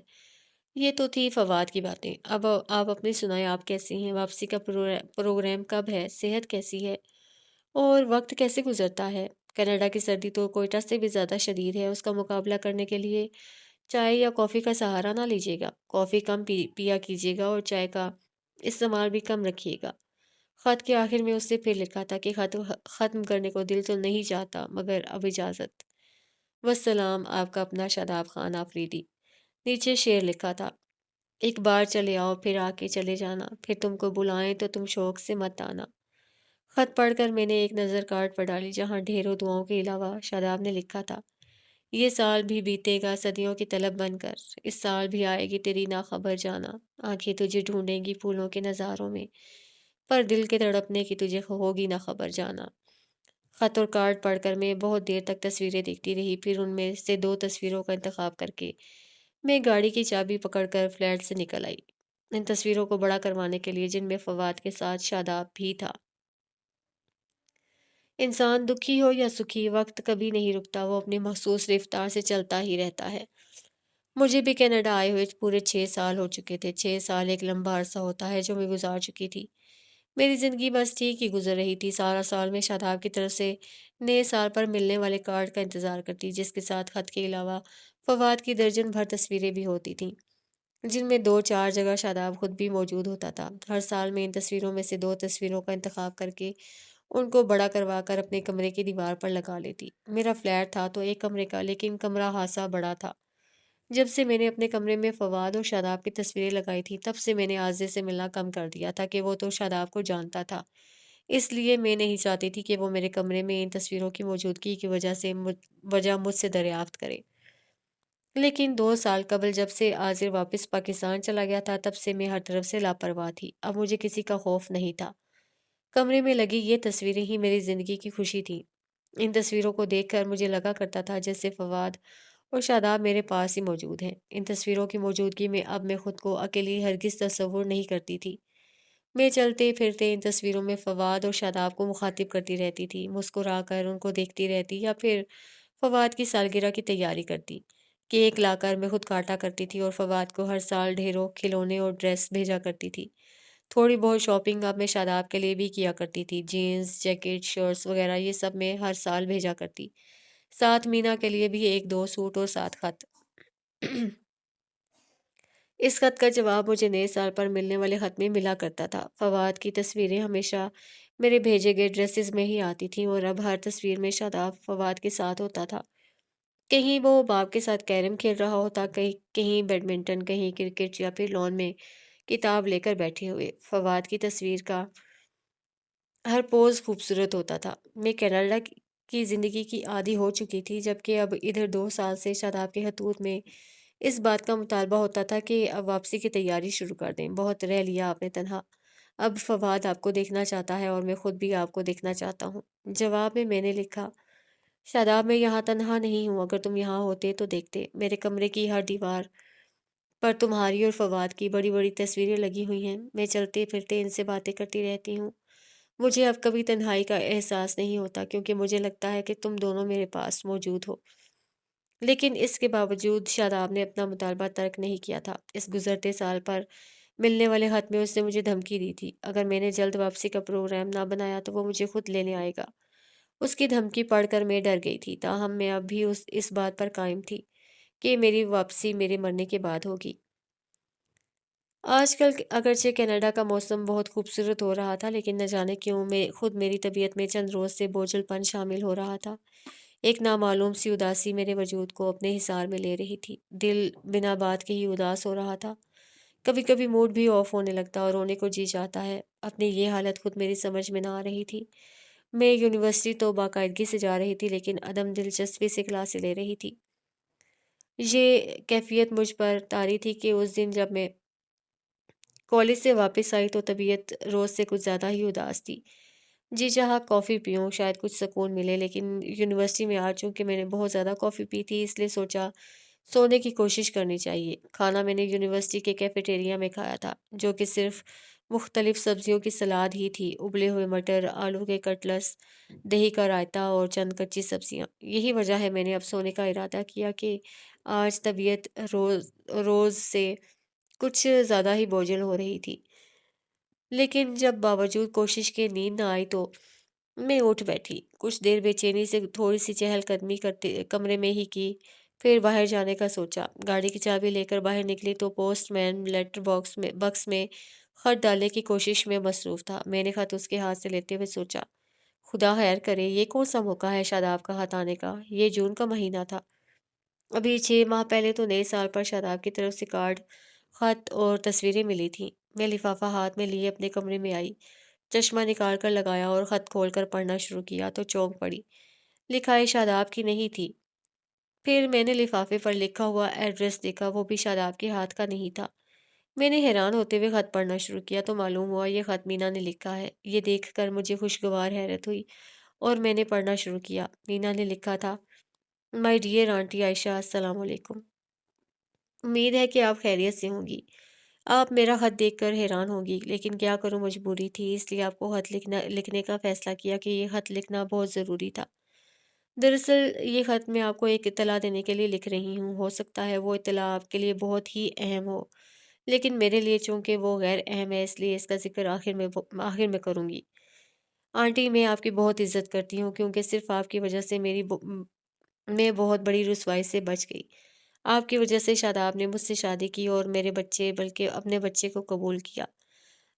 یہ تو تھی فواد کی باتیں۔ اب آپ اپنی سنائیں، آپ کیسی ہیں؟ واپسی کا پروگرام کب ہے؟ صحت کیسی ہے؟ اور وقت کیسے گزرتا ہے؟ کینیڈا کی سردی تو کوئٹہ سے بھی زیادہ شدید ہے۔ اس کا مقابلہ کرنے کے لیے چائے یا کافی کا سہارا نہ لیجیے گا۔ کافی کم پیا کیجیے گا اور چائے کا استعمال بھی کم رکھیے گا۔ خط کے آخر میں اس نے پھر لکھا تھا کہ خط ختم کرنے کو دل تو نہیں چاہتا مگر اب اجازت۔ والسلام، آپ کا اپنا شاداب خان آفریدی۔ نیچے شعر لکھا تھا: ایک بار چلے آؤ پھر آ کے چلے جانا، پھر تم کو بلائیں تو تم شوق سے مت آنا۔ خط پڑھ کر میں نے ایک نظر کارڈ پر ڈالی جہاں ڈھیروں دعاؤں کے علاوہ شاداب نے لکھا تھا: یہ سال بھی بیتے گا صدیوں کی طلب بن کر، اس سال بھی آئے گی تیری ناخبر جانا، آنکھیں تجھے ڈھونڈیں گی پھولوں کے نظاروں میں، پر دل کے تڑپنے کی تجھے ہوگی نہ خبر جانا۔ خط اور کارڈ پڑھ کر میں بہت دیر تک تصویریں دیکھتی رہی، پھر ان میں سے 2 تصویروں کا انتخاب کر کے میں گاڑی کی چابی پکڑ کر فلیٹ سے نکل آئی، ان تصویروں کو بڑا کروانے کے لیے جن میں فواد کے ساتھ شاداب بھی تھا۔ انسان دکھی ہو یا سکھی، وقت کبھی نہیں رکتا، وہ اپنی مخصوص رفتار سے چلتا ہی رہتا ہے۔ مجھے بھی کینیڈا آئے ہوئے پورے 6 سال ہو چکے تھے۔ 6 سال ایک لمبا عرصہ ہوتا ہے جو میں گزار چکی تھی۔ میری زندگی بس ٹھیک ہی گزر رہی تھی۔ سارا سال میں شاداب کی طرف سے نئے سال پر ملنے والے کارڈ کا انتظار کرتی، جس کے ساتھ خط کے علاوہ فواد کی درجن بھر تصویریں بھی ہوتی تھیں، جن میں 2 4 جگہ شاداب خود بھی موجود ہوتا تھا۔ ہر سال میں ان تصویروں میں سے 2 تصویروں کا انتخاب کر کے ان کو بڑا کروا کر اپنے کمرے کی دیوار پر لگا لیتی۔ میرا فلیٹ تھا تو ایک کمرے کا، لیکن کمرہ خاصا بڑا تھا۔ جب سے میں نے اپنے کمرے میں فواد اور شاداب کی تصویریں لگائی تھیں، تب سے میں نے عازیز سے ملنا کم کر دیا تھا کہ وہ تو شاداب کو جانتا تھا۔ اس لیے میں نہیں چاہتی تھی کہ وہ میرے کمرے میں ان تصویروں کی موجودگی کی وجہ مجھ سے دریافت کرے۔ لیکن 2 سال قبل جب سے عازر واپس پاکستان چلا گیا تھا، تب سے میں ہر طرف سے لاپرواہ تھی۔ اب مجھے کسی کا خوف نہیں تھا۔ کمرے میں لگی یہ تصویریں ہی میری زندگی کی خوشی تھیں۔ ان تصویروں کو دیکھ کر مجھے لگا کرتا تھا جیسے فواد اور شاداب میرے پاس ہی موجود ہیں۔ ان تصویروں کی موجودگی میں اب میں خود کو اکیلی ہرگز تصور نہیں کرتی تھی۔ میں چلتے پھرتے ان تصویروں میں فواد اور شاداب کو مخاطب کرتی رہتی تھی، مسکرا کر ان کو دیکھتی رہتی یا پھر فواد کی سالگرہ کی تیاری کرتی۔ کیک لا کر میں خود کاٹا کرتی تھی اور فواد کو ہر سال ڈھیروں کھلونے اور ڈریس بھیجا کرتی تھی۔ تھوڑی بہت شاپنگ اب میں شاداب کے لیے بھی کیا کرتی تھی، جینز، جیکٹ، شرٹس وغیرہ یہ سب میں ہر سال بھیجا کرتی۔ ساتھ مینا کے لیے بھی 1 2 سوٹ اور 7 خط۔ اس خط کا جواب مجھے نئے سال پر ملنے والے خط میں ملا کرتا تھا۔ فواد کی تصویریں ہمیشہ میرے بھیجے گئے ڈریسز میں ہی آتی تھیں اور اب ہر تصویر میں شاداب فواد کے ساتھ ہوتا تھا۔ کہیں وہ باپ کے ساتھ کیرم کھیل رہا ہوتا، کہیں بیڈمنٹن، کہیں کرکٹ یا پھر لان میں کتاب لے کر بیٹھے ہوئے۔ فواد کی تصویر کا ہر پوز خوبصورت ہوتا تھا۔ میں کینیڈا کی زندگی کی عادی ہو چکی تھی، جبکہ اب ادھر 2 سال سے شاداب کے خطوط میں اس بات کا مطالبہ ہوتا تھا کہ اب واپسی کی تیاری شروع کر دیں۔ بہت رہ لیا آپ نے تنہا، اب فواد آپ کو دیکھنا چاہتا ہے اور میں خود بھی آپ کو دیکھنا چاہتا ہوں۔ جواب میں نے لکھا: शादाब, मैं यहाँ तन्हा नहीं हूँ, अगर तुम यहाँ होते तो देखते। मेरे कमरे की हर दीवार पर तुम्हारी और फवाद की बड़ी-बड़ी तस्वीरें लगी हुई हैं। मैं चलते-फिरते इनसे बातें करती रहती हूँ। मुझे अब कभी तन्हाई का एहसास नहीं होता क्योंकि मुझे लगता है कि तुम दोनों मेरे पास मौजूद हो। लेकिन इसके बावजूद शादाब ने अपना मुतालबा तर्क नहीं किया था। इस गुज़रते साल पर मिलने वाले ख़त में उसने मुझे धमकी दी थी, अगर मैंने जल्द वापसी का प्रोग्राम ना बनाया तो वो मुझे खुद लेने आएगा। उसकी धमकी पढ़कर मैं डर गई थी, ताहम मैं अब भी उस इस बात पर कायम थी कि मेरी वापसी मेरे मरने के बाद होगी। आजकल अगरचे कनाडा का मौसम बहुत खूबसूरत हो रहा था, लेकिन न जाने क्यों मैं खुद मेरी तबीयत में चंद रोज़ से बोझलपन शामिल हो रहा था। एक नामालूम सी उदासी मेरे वजूद को अपने हिसार में ले रही थी। दिल बिना बात के ही उदास हो रहा था। कभी-कभी मूड भी ऑफ होने लगता और रोने को जी चाहता है। अपनी ये हालत खुद मेरी समझ में ना आ रही थी। मैं यूनिवर्सिटी तो बाकायदगी से जा रही थी, लेकिन अदम दिलचस्पी से क्लासें ले रही थी। ये कैफ़ियत मुझ पर तारी थी कि उस दिन जब मैं कॉलेज से वापस आई तो तबीयत रोज़ से कुछ ज़्यादा ही उदास थी। जी चाहा कॉफ़ी पीऊँ, शायद कुछ सुकून मिले, लेकिन यूनिवर्सिटी में आज चूँकि मैंने बहुत ज़्यादा कॉफ़ी पी थी, इसलिए सोचा सोने की कोशिश करनी चाहिए। खाना मैंने यूनिवर्सिटी के कैफ़ेटेरिया में खाया था, जो कि सिर्फ़ मुख्तलिफ़ सब्ज़ियों की सलाद ही थी, उबले हुए मटर, आलू के कटलेट्स, दही का रायता और चंद कच्ची सब्ज़ियाँ। यही वजह है मैंने अब सोने का इरादा किया कि आज तबीयत रोज़ रोज़ से कुछ ज़्यादा ही बोझिल हो रही थी। लेकिन जब बावजूद कोशिश के नींद ना आई तो मैं उठ बैठी। कुछ देर बेचैनी से थोड़ी-सी चहलकदमी करते कमरे में ही की, फिर बाहर जाने का सोचा। गाड़ी की चाबी लेकर बाहर निकली तो पोस्टमैन लेटर बॉक्स में खत डालने की कोशिश में मसरूफ़ था। मैंने खत उसके हाथ से लेते हुए सोचा, खुदा खैर करे, ये कौन-सा मौका है शादाब का खत आने का? ये जून का महीना था। अभी 6 माह पहले तो नए साल पर शादाब की तरफ से कार्ड, खत और तस्वीरें मिली थीं। मैं लिफ़ाफ़ा हाथ में लिए अपने कमरे में आई। चश्मा निकाल कर लगाया और ख़त खोलकर पढ़ना शुरू किया तो चौंक पड़ी। लिखाई शादाब की नहीं थी। फिर मैंने लिफ़ाफ़े पर लिखा हुआ एड्रेस देखा, वो भी शादाब के हाथ का नहीं था। मैंने हैरान होते हुए ख़त पढ़ना शुरू किया तो मालूम हुआ ये ख़त मीना ने लिखा है। ये देखकर मुझे खुशगवार हैरत हुई और मैंने पढ़ना शुरू किया। मीना ने लिखा था, माय डियर आंटी आयशा, अस्सलाम वालेकुम। उम्मीद है कि आप खैरियत से होंगी। आप मेरा खत देखकर हैरान होंगी, लेकिन क्या करूँ, मजबूरी थी, इसलिए आपको खत लिखने का फ़ैसला किया कि ये खत लिखना बहुत ज़रूरी था। दरअसल ये खत मैं आपको एक इत्तला देने के लिए लिख रही हूँ। हो सकता है वो इत्तला आपके लिए बहुत ही अहम हो, लेकिन मेरे लिए चूँकि वो गैर अहम है, इसलिए इसका ज़िक्र आखिर में करूँगी। आंटी, मैं आपकी बहुत इज़्ज़त करती हूँ क्योंकि सिर्फ़ आपकी वज़ह से मैं बहुत बड़ी रुसवाई से बच गई। आपकी वज़ह से शादाब ने मुझसे शादी की और मेरे बच्चे, बल्कि अपने बच्चे को कबूल किया।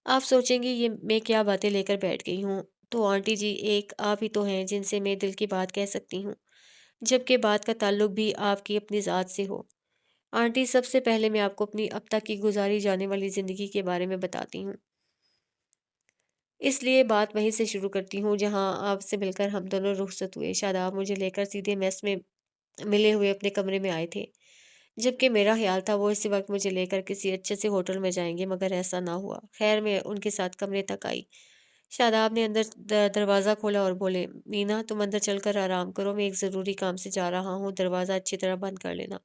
आप सोचेंगी ये मैं क्या बातें लेकर बैठ गई हूँ। तो आंटी जी, एक आप ही तो हैं जिनसे मैं दिल की बात कह सकती हूँ, जबकि बात का ताल्लुक भी आपकी अपनी ज़ात से हो। आंटी, सबसे पहले मैं आपको अपनी अब तक की गुज़ारी जाने वाली ज़िंदगी के बारे में बताती हूँ। इसलिए बात वहीं से शुरू करती हूँ जहाँ आपसे मिलकर हम दोनों रुखसत हुए। शादाब मुझे लेकर सीधे मेस में मिले हुए अपने कमरे में आए थे। जबकि मेरा ख़्याल था वो इसी वक़्त मुझे लेकर किसी अच्छे से होटल में जाएँगे, मगर ऐसा ना हुआ। ख़ैर, मैं उनके साथ कमरे तक आई। शादाब ने अंदर दरवाज़ा खोला और बोले, "मीना, तुम अंदर चलकर आराम करो, मैं एक ज़रूरी काम से जा रहा हूँ, दरवाज़ा अच्छी तरह बंद कर लेना।"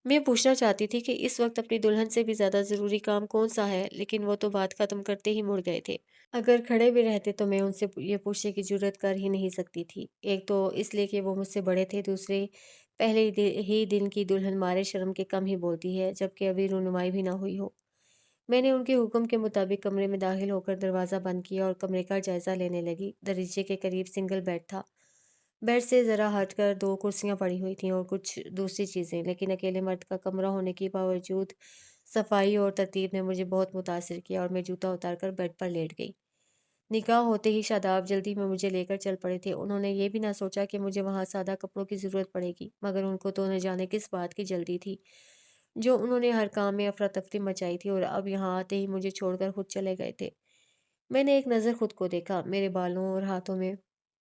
मैं पूछना चाहती थी कि इस वक़्त अपनी दुल्हन से भी ज़्यादा ज़रूरी काम कौन-सा है, लेकिन वो तो बात ख़त्म करते ही मुड़ गए थे। अगर खड़े भी रहते तो मैं उनसे ये पूछने की जुर्रत कर ही नहीं सकती थी। एक तो इसलिए कि वो मुझसे बड़े थे, दूसरे पहले ही दिन की दुल्हन मारे शर्म के कम ही बोलती है, जबकि अभी रुनुमाई भी ना हुई हो। मैंने उनके हुक्म के मुताबिक कमरे में दाखिल होकर दरवाज़ा बंद किया और कमरे का जायज़ा लेने लगी। दरीचे के करीब सिंगल बेड था। बेड से ज़रा हटकर 2 कुर्सियाँ पड़ी हुई थीं और कुछ दूसरी चीज़ें, लेकिन अकेले मर्द का कमरा होने के बावजूद सफाई और तरतीब ने मुझे बहुत मुतासिर किया और मैं जूता उतारकर बेड पर लेट गई। निकाह होते ही शादाब जल्दी में मुझे लेकर चल पड़े थे। उन्होंने ये भी ना सोचा कि मुझे वहाँ सादा कपड़ों की ज़रूरत पड़ेगी, मगर उनको तो न जाने किस बात की जल्दी थी, जो उन्होंने हर काम में अफरा-तफरी मचाई थी और अब यहाँ आते ही मुझे छोड़कर खुद चले गए थे। मैंने एक नज़र खुद को देखा। मेरे बालों और हाथों में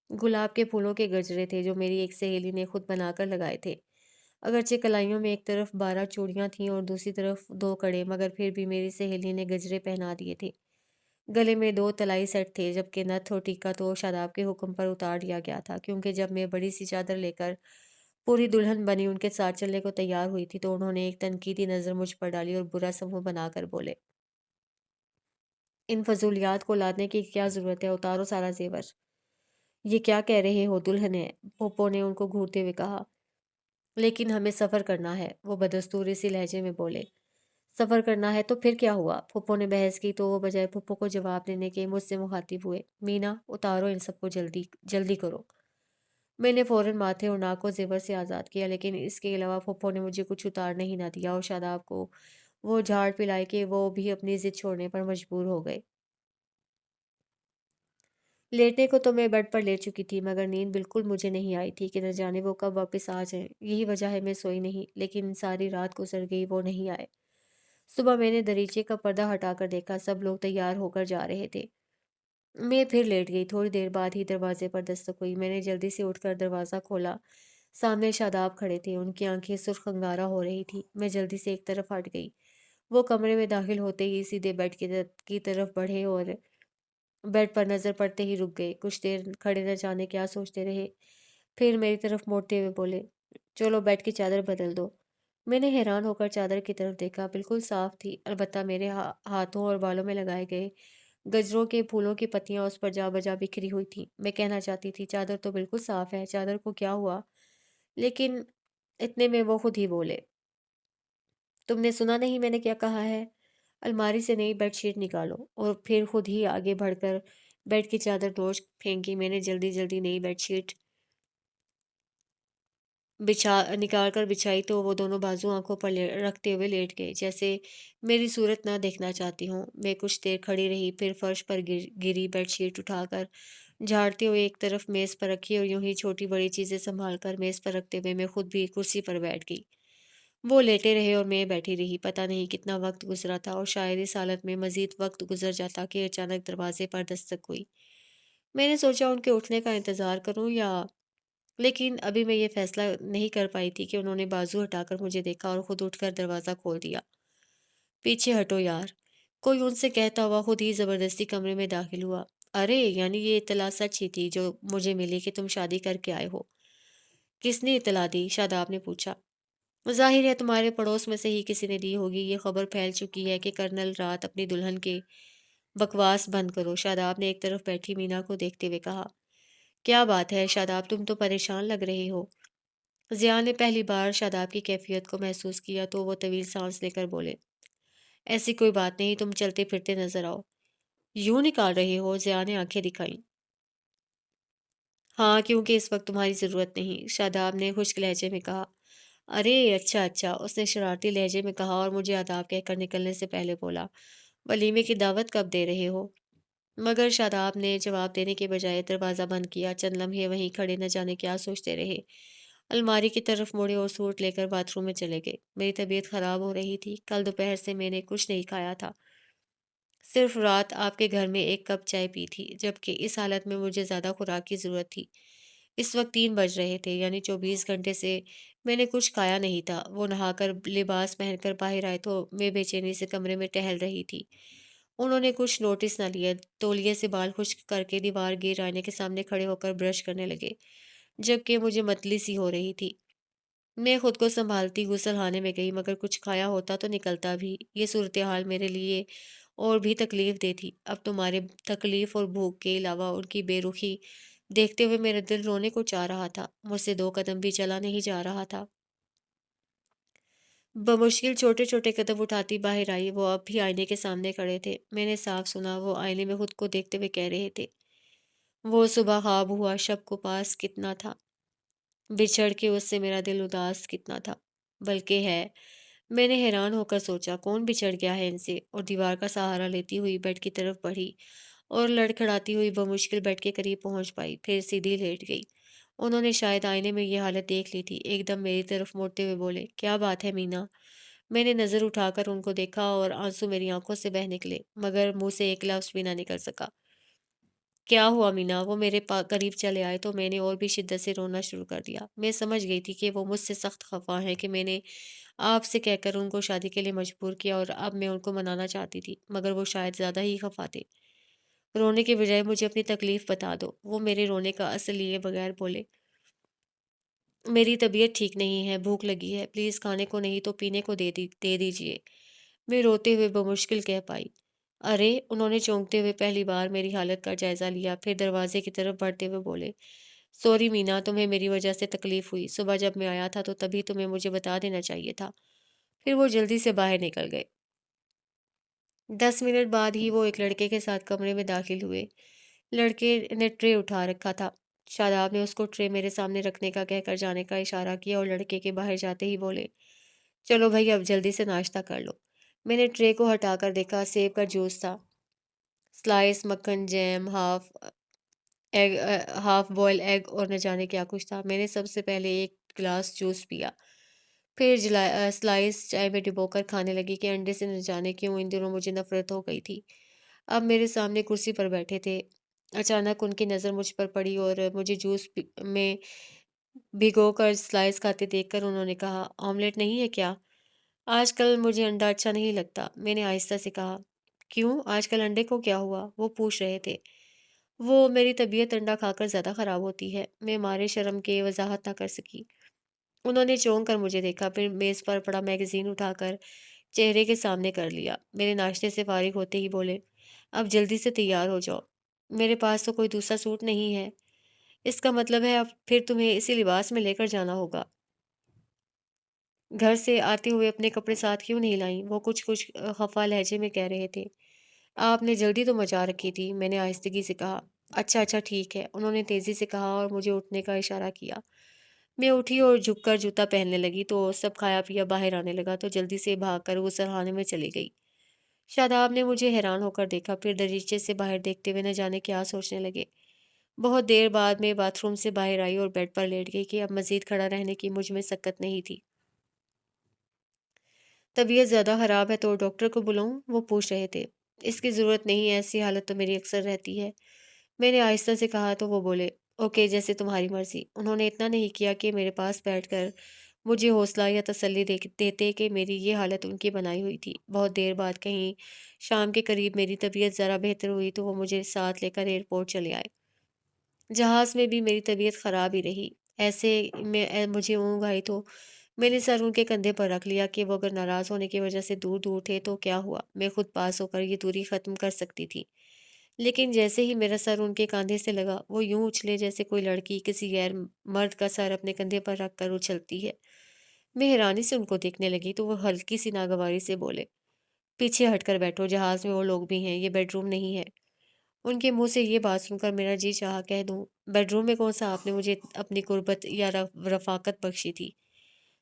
गुलाब के फूलों के गजरे थे, जो मेरी एक सहेली ने खुद बनाकर लगाए थे। अगरचे कलाइयों में एक तरफ 12 चूड़ियाँ थीं और दूसरी तरफ 2 कड़े, मगर फिर भी मेरी सहेली ने गजरे पहना दिए थे। गले में 2 तलाई सेट थे, जबकि नथ और टीका तो शादाब के हुक्म पर उतार दिया गया था, क्योंकि जब मैं बड़ी-सी चादर लेकर पूरी दुल्हन बनी उनके साथ चलने को तैयार हुई थी, तो उन्होंने एक तनकीदी नज़र मुझ पर डाली और बुरा सा मुँह बनाकर बोले, "इन फ़ज़ूलियात को लादने की क्या ज़रूरत है? उतारो सारा ज़ेवर।" "ये क्या कह रहे हो? दुल्हन है," फूफो ने उनको घूरते हुए कहा। "लेकिन हमें सफ़र करना है," वो बदस्तूर सी लहजे में बोले। "सफ़र करना है तो फिर क्या हुआ?" फूफो ने बहस की, तो वो बजाय फूफो को जवाब देने के मुझसे मुखातिब हुए। "मीना, उतारो इन सबको जल्दी, जल्दी करो।" मैंने फ़ौरन माथे और नाक को ज़ेवर से आज़ाद किया, लेकिन इसके अलावा फूफो ने मुझे कुछ उतारने ही ना दिया और शादाब को वो झाड़ पिलाई कि वो भी अपनी ज़िद छोड़ने पर मजबूर हो गए। लेटने को तो मैं बेड पर लेट चुकी थी, मगर नींद बिल्कुल मुझे नहीं आई थी कि न जाने वो कब वापस आ जाएँ। यही वजह है मैं सोई नहीं, लेकिन सारी रात गुज़र गई, वो नहीं आए। सुबह मैंने दरीचे का पर्दा हटाकर देखा, सब लोग तैयार होकर जा रहे थे। मैं फिर लेट गई। थोड़ी देर बाद ही दरवाज़े पर दस्तक हुई। मैंने जल्दी से उठकर दरवाज़ा खोला। सामने शादाब खड़े थे, उनकी आंखें सुर्ख अंगारा हो रही थी। मैं जल्दी से एक तरफ हट गई। वो कमरे में दाखिल होते ही सीधे बेड की तरफ बढ़े और बेड पर नज़र पड़ते ही रुक गए। कुछ देर खड़े न जाने क्या सोचते रहे। फिर मेरी तरफ मोड़ते हुए बोले, "चलो बेड की चादर बदल दो।" मैंने हैरान होकर चादर की तरफ देखा, बिल्कुल साफ थी। अलबत्ता मेरे हाथों और बालों में लगाए गए गजरों के फूलों की पत्तियां उस पर जा बजा बिखरी हुई थीं। मैं कहना चाहती थी, चादर तो बिल्कुल साफ है, चादर को क्या हुआ? लेकिन इतने में वो खुद ही बोले, "तुमने सुना नहीं मैंने क्या कहा है? अलमारी से नई बेडशीट निकालो।" और फिर खुद ही आगे बढ़कर बेड की चादर दोष फेंकी। मैंने जल्दी जल्दी नई बेडशीट निकाल कर बिछाई, तो वो दोनों बाजू आंखों पर रखते हुए लेट गए, जैसे मेरी सूरत ना देखना चाहती हूँ। मैं कुछ देर खड़ी रही, फिर फर्श पर गिरी बेडशीट उठाकर झाड़ते हुए एक तरफ मेज पर रखी और यूं ही छोटी बड़ी चीजें संभाल कर मेज पर रखते हुए मैं खुद भी कुर्सी पर बैठ गई। वो लेटे रहे और मैं बैठी रही। पता नहीं कितना वक्त गुजरा था और शायद इस हालत में मजीद वक्त गुजर जाता कि अचानक दरवाजे पर दस्तक हुई। मैंने सोचा उनके उठने का इंतजार करूं या, लेकिन अभी मैं ये फैसला नहीं कर पाई थी कि उन्होंने बाजू हटाकर मुझे देखा और खुद उठकर दरवाज़ा खोल दिया। "पीछे हटो यार!" कोई उनसे कहता हुआ खुद ही ज़बरदस्ती कमरे में दाखिल हुआ। "अरे! यानी ये इत्तला सच ही थी जो मुझे मिली कि तुम शादी करके आए हो?" "किसने इत्तला दी?" शादाब ने पूछा। "ज़ाहिर है तुम्हारे पड़ोस में से ही किसी ने दी होगी। ये खबर फैल चुकी है कि कर्नल रात अपनी दुल्हन के।" "बकवास बंद करो," शादाब ने एक तरफ बैठी मीना को देखते हुए कहा। "क्या बात है शादाब, तुम तो परेशान लग रहे हो?" ज़िया ने पहली बार शादाब की कैफ़ियत को महसूस किया, तो वो तवील सांस लेकर बोले, "ऐसी कोई बात नहीं, तुम चलते फिरते नजर आओ।" "यूं निकाल रहे हो?" ज़िया ने आंखें दिखाई। "हाँ, क्योंकि इस वक्त तुम्हारी ज़रूरत नहीं," शादाब ने खुश्क लहजे में कहा। "अरे अच्छा अच्छा," उसने शरारती लहजे में कहा और मुझे आदाब कहकर निकलने से पहले बोला, "वलीमे की दावत कब दे रहे हो?" मगर शादाब ने जवाब देने के बजाय दरवाज़ा बंद किया। चंद लम्हे वहीं खड़े न जाने क्या सोचते रहे। अलमारी की तरफ मुड़े और सूट लेकर बाथरूम में चले गए। मेरी तबीयत खराब हो रही थी। कल दोपहर से मैंने कुछ नहीं खाया था। सिर्फ रात आपके घर में एक कप चाय पी थी, जबकि इस हालत में मुझे ज़्यादा खुराक की ज़रूरत थी। इस वक्त 3 बज रहे थे, यानी 24 घंटे से मैंने कुछ खाया नहीं था। वो नहाकर लिबास पहनकर बाहर आए तो मैं बेचैनी से कमरे में टहल रही थी। उन्होंने कुछ नोटिस न लिया। तौलिए से बाल खुश्क करके दीवार गिर आईने के सामने खड़े होकर ब्रश करने लगे, जबकि मुझे मतली सी हो रही थी। मैं खुद को संभालती गुसलखाने में गई, मगर कुछ खाया होता तो निकलता भी। ये सूरत-ए-हाल मेरे लिए और भी तकलीफ दे थी। अब तुम्हारे तकलीफ और भूख के अलावा उनकी बेरुखी देखते हुए मेरा दिल रोने को चाह रहा था। मुझसे 2 कदम भी चला नहीं जा रहा था। बमुश्किल छोटे-छोटे कदम उठाती बाहर आई। वो अब भी आईने के सामने खड़े थे। मैंने साफ सुना वो आईने में खुद को देखते हुए कह रहे थे, "वो सुबह ख्वाब हुआ शब को पास कितना था। बिछड़ के उससे मेरा दिल उदास कितना था, बल्कि है।" मैंने हैरान होकर सोचा, कौन बिछड़ गया है इनसे, और दीवार का सहारा लेती हुई बेड की तरफ बढ़ी और लड़खड़ाती हुई बमुश्किल बेड के करीब पहुंच पाई, फिर सीधी लेट गई। उन्होंने शायद आईने में ये हालत देख ली थी। एकदम मेरी तरफ मुड़ते हुए बोले, "क्या बात है मीना?" मैंने नज़र उठाकर उनको देखा और आंसू मेरी आंखों से बह निकले, मगर मुंह से एक लफ्ज़ भी ना निकल सका। "क्या हुआ मीना?" वो मेरे करीब चले आए तो मैंने और भी शिद्दत से रोना शुरू कर दिया। मैं समझ गई थी कि वो मुझसे सख्त खफा हैं कि मैंने आपसे कहकर उनको शादी के लिए मजबूर किया और अब मैं उनको मनाना चाहती थी, मगर वो शायद ज़्यादा ही खफा थे। رونے के बजाय मुझे अपनी तकलीफ़ बता दो। वो मेरे रोने का असर लिए बगैर बोले, मेरी तबीयत ठीक नहीं है, भूख लगी है, प्लीज़ खाने को नहीं तो पीने को दे दीजिए। मैं रोते हुए बमुश्किल कह पाई। अरे! उन्होंने चौंकते हुए पहली बार मेरी हालत का जायज़ा लिया, फिर दरवाज़े की तरफ बढ़ते हुए बोले, सॉरी मीना, तुम्हें मेरी वजह से तकलीफ़ हुई। सुबह जब मैं आया था तो तभी तुम्हें मुझे बता देना चाहिए था। फिर वो जल्दी से बाहर निकल गए। 10 मिनट बाद ही वो एक लड़के के साथ कमरे में दाखिल हुए। लड़के ने ट्रे उठा रखा था। शादाब ने उसको ट्रे मेरे सामने रखने का कहकर जाने का इशारा किया और लड़के के बाहर जाते ही बोले, चलो भई अब जल्दी से नाश्ता कर लो। मैंने ट्रे को हटाकर देखा, सेब का जूस था, स्लाइस, मक्खन, जैम, हाफ बॉयल एग और न जाने क्या कुछ था। मैंने सबसे पहले एक गिलास जूस पिया, फिर स्लाइस चाय में डुबोकर खाने लगी कि अंडे से न जाने क्यों इन दिनों मुझे नफ़रत हो गई थी। अब मेरे सामने कुर्सी पर बैठे थे। अचानक उनकी नज़र मुझ पर पड़ी और मुझे में भिगोकर स्लाइस खाते देखकर उन्होंने कहा, ऑमलेट नहीं है क्या? आजकल मुझे अंडा अच्छा नहीं लगता। मैंने आहिस्ता से कहा, क्यों? आजकल अंडे को क्या हुआ? वो पूछ रहे थे। वो मेरी तबीयत अंडा खाकर ज़्यादा ख़राब होती है। मैं मारे शर्म के वज़ाहत ना कर सकी। उन्होंने चौंक कर मुझे देखा, फिर मेज़ पर पड़ा मैगज़ीन उठाकर चेहरे के सामने कर लिया। मेरे नाश्ते से फ़ारिग होते ही बोले, अब जल्दी से तैयार हो जाओ। मेरे पास तो कोई दूसरा सूट नहीं है। इसका मतलब है अब फिर तुम्हें इसी लिबास में लेकर जाना होगा। घर से आते हुए अपने कपड़े साथ क्यों नहीं लाईं? वो कुछ-कुछ ख़फ़ा लहजे में कह रहे थे। आपने जल्दी तो मचा रखी थी, मैंने आहिस्तगी से कहा। अच्छा, अच्छा ठीक है, उन्होंने तेज़ी से कहा और मुझे उठने का इशारा किया। मैं उठी और झुककर जूता पहनने लगी तो सब खाया-पिया बाहर आने लगा तो जल्दी से भागकर गुसलखाने में चली गई। शादाब ने मुझे हैरान होकर देखा, फिर दरीचे से बाहर देखते हुए न जाने क्या सोचने लगे। बहुत देर बाद मैं बाथरूम से बाहर आई और बेड पर लेट गई कि अब मज़ीद खड़ा रहने की मुझ में सकत नहीं थी। तबीयत ज़्यादा ख़राब है तो डॉक्टर को बुलाऊँ? वो पूछ रहे थे। इसकी ज़रूरत नहीं है, ऐसी हालत तो मेरी अक्सर रहती है। मैंने आहिस्ता से कहा तो वो बोले, ओके जैसे तुम्हारी मर्ज़ी। उन्होंने इतना नहीं किया कि मेरे पास बैठकर मुझे हौसला या तसल्ली देते कि मेरी ये हालत उनकी बनाई हुई थी। बहुत देर बाद कहीं शाम के करीब मेरी तबीयत ज़रा बेहतर हुई तो वो मुझे साथ लेकर एयरपोर्ट चले आए। जहाज़ में भी मेरी तबीयत ख़राब ही रही। ऐसे में मुझे ऊँघ आई तो मैंने सर उनके कंधे पर रख लिया कि वो अगर नाराज़ होने की वजह से दूर-दूर थे तो क्या हुआ? मैं खुद पास होकर ये दूरी ख़त्म कर सकती थी। लेकिन जैसे ही मेरा सर उनके कंधे से लगा, वो यूँ उछले जैसे कोई लड़की किसी गैर मर्द का सर अपने कंधे पर रख कर उछलती है। मैं हैरानी से उनको देखने लगी तो वो हल्की-सी नागवारी से बोले, "पीछे हटकर बैठो, जहाज़ में और लोग भी हैं, ये बेडरूम नहीं है।" उनके मुँह से ये बात सुनकर मेरा जी चाहा कह दूँ, बेडरूम में कौन-सा आपने मुझे अपनी गुर्बत या रफ़ाकत बख्शी थी।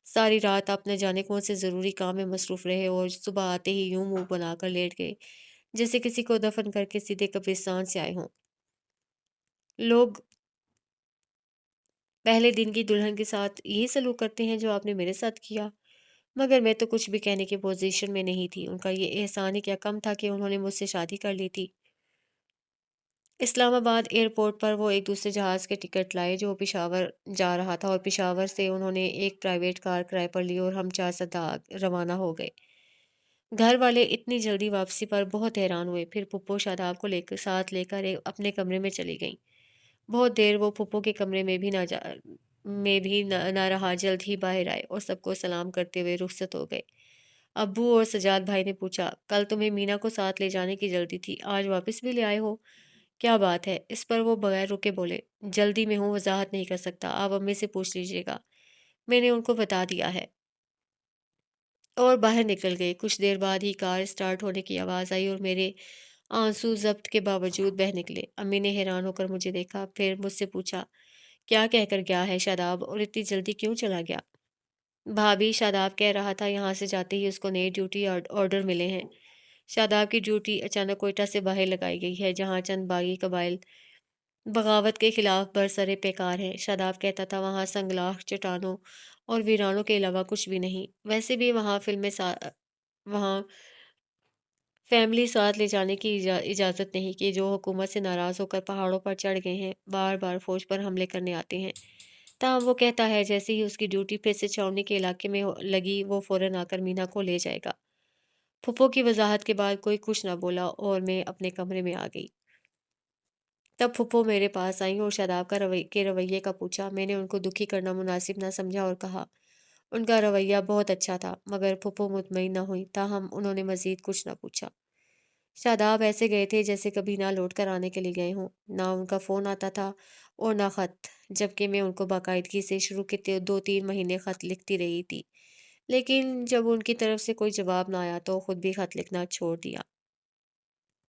सारी रात आप न जाने कौन से ज़रूरी काम में मसरूफ़ रहे और सुबह आते ही यूँ मुँह बनाकर लेट गए, जैसे किसी को दफ़न करके सीधे कब्रिस्तान से आए हों। लोग पहले दिन की दुल्हन के साथ यही सलूक करते हैं जो आपने मेरे साथ किया। मगर मैं तो कुछ भी कहने की पोज़ीशन में नहीं थी। उनका ये एहसान ही क्या कम था कि उन्होंने मुझसे शादी कर ली थी। इस्लामाबाद एयरपोर्ट पर वो एक दूसरे जहाज़ के टिकट लाए जो पेशावर जा रहा था और पेशावर से उन्होंने एक प्राइवेट कार किराए पर ली और हम 4 साथ रवाना हो गए। घर वाले इतनी जल्दी वापसी पर बहुत हैरान हुए। फिर फूफो शादाब को लेकर साथ लेकर अपने कमरे में चली गईं। बहुत देर वो फूफो के कमरे में भी ना रहा, जल्द ही बाहर आए और सबको सलाम करते हुए रुखसत हो गए। अब्बू और सजाद भाई ने पूछा, कल तुम्हें मीना को साथ ले जाने की जल्दी थी, आज वापस भी ले आए हो? क्या बात है? इस पर वो बगैर रुके बोले, जल्दी में हूँ, वज़ाहत नहीं कर सकता, आप अम्मी से पूछ लीजिएगा। मैंने उनको बता दिया है और बाहर निकल गए। कुछ देर बाद ही कार स्टार्ट होने की आवाज़ आई और मेरे आंसू ज़ब्त के बावजूद बह निकले। अम्मी ने हैरान होकर मुझे देखा, फिर मुझसे पूछा, क्या कहकर गया है शादाब और इतनी जल्दी क्यों चला गया? भाभी, शादाब कह रहा था यहाँ से जाते ही उसको नए ड्यूटी ऑर्डर मिले हैं। शादाब की ड्यूटी अचानक कोयटा से बाहर लगाई गई है, जहाँ चंद बागी कबाइल बगावत के खिलाफ बरसरे पेकार है। शादाब कहता था वहाँ संगलाख, चट्टानों और वीरानों के अलावा कुछ भी नहीं। वैसे भी वहाँ फैमिली साथ ले जाने की इजाज़त नहीं कि जो हुकूमत से नाराज़ होकर पहाड़ों पर चढ़ गए हैं, बार-बार फ़ौज पर हमले करने आते हैं। ताहम वो कहता है जैसे ही उसकी ड्यूटी फिर से छावनी के इलाके में लगी, वो फ़ौरन आकर मीना को ले जाएगा। फूफो की वज़ाहत के बाद कोई कुछ ना बोला और मैं अपने कमरे में आ गई। तब फूफो मेरे पास आईं और शादाब के रवैये का पूछा। मैंने उनको दुखी करना मुनासिब ना समझा और कहा, उनका रवैया बहुत अच्छा था, मगर फूफो मुतमईन न हुईं, ताहम उन्होंने मज़ीद कुछ न पूछा। शादाब ऐसे गए थे जैसे कभी ना लौट कर आने के लिए गए हों। ना उनका फ़ोन आता था और ना ख़त, जबकि मैं उनको बाकायदगी से शुरू के 2-3 महीने ख़त लिखती रही थी। लेकिन जब उनकी तरफ से कोई जवाब ना आया तो खुद भी ख़त लिखना छोड़ दिया।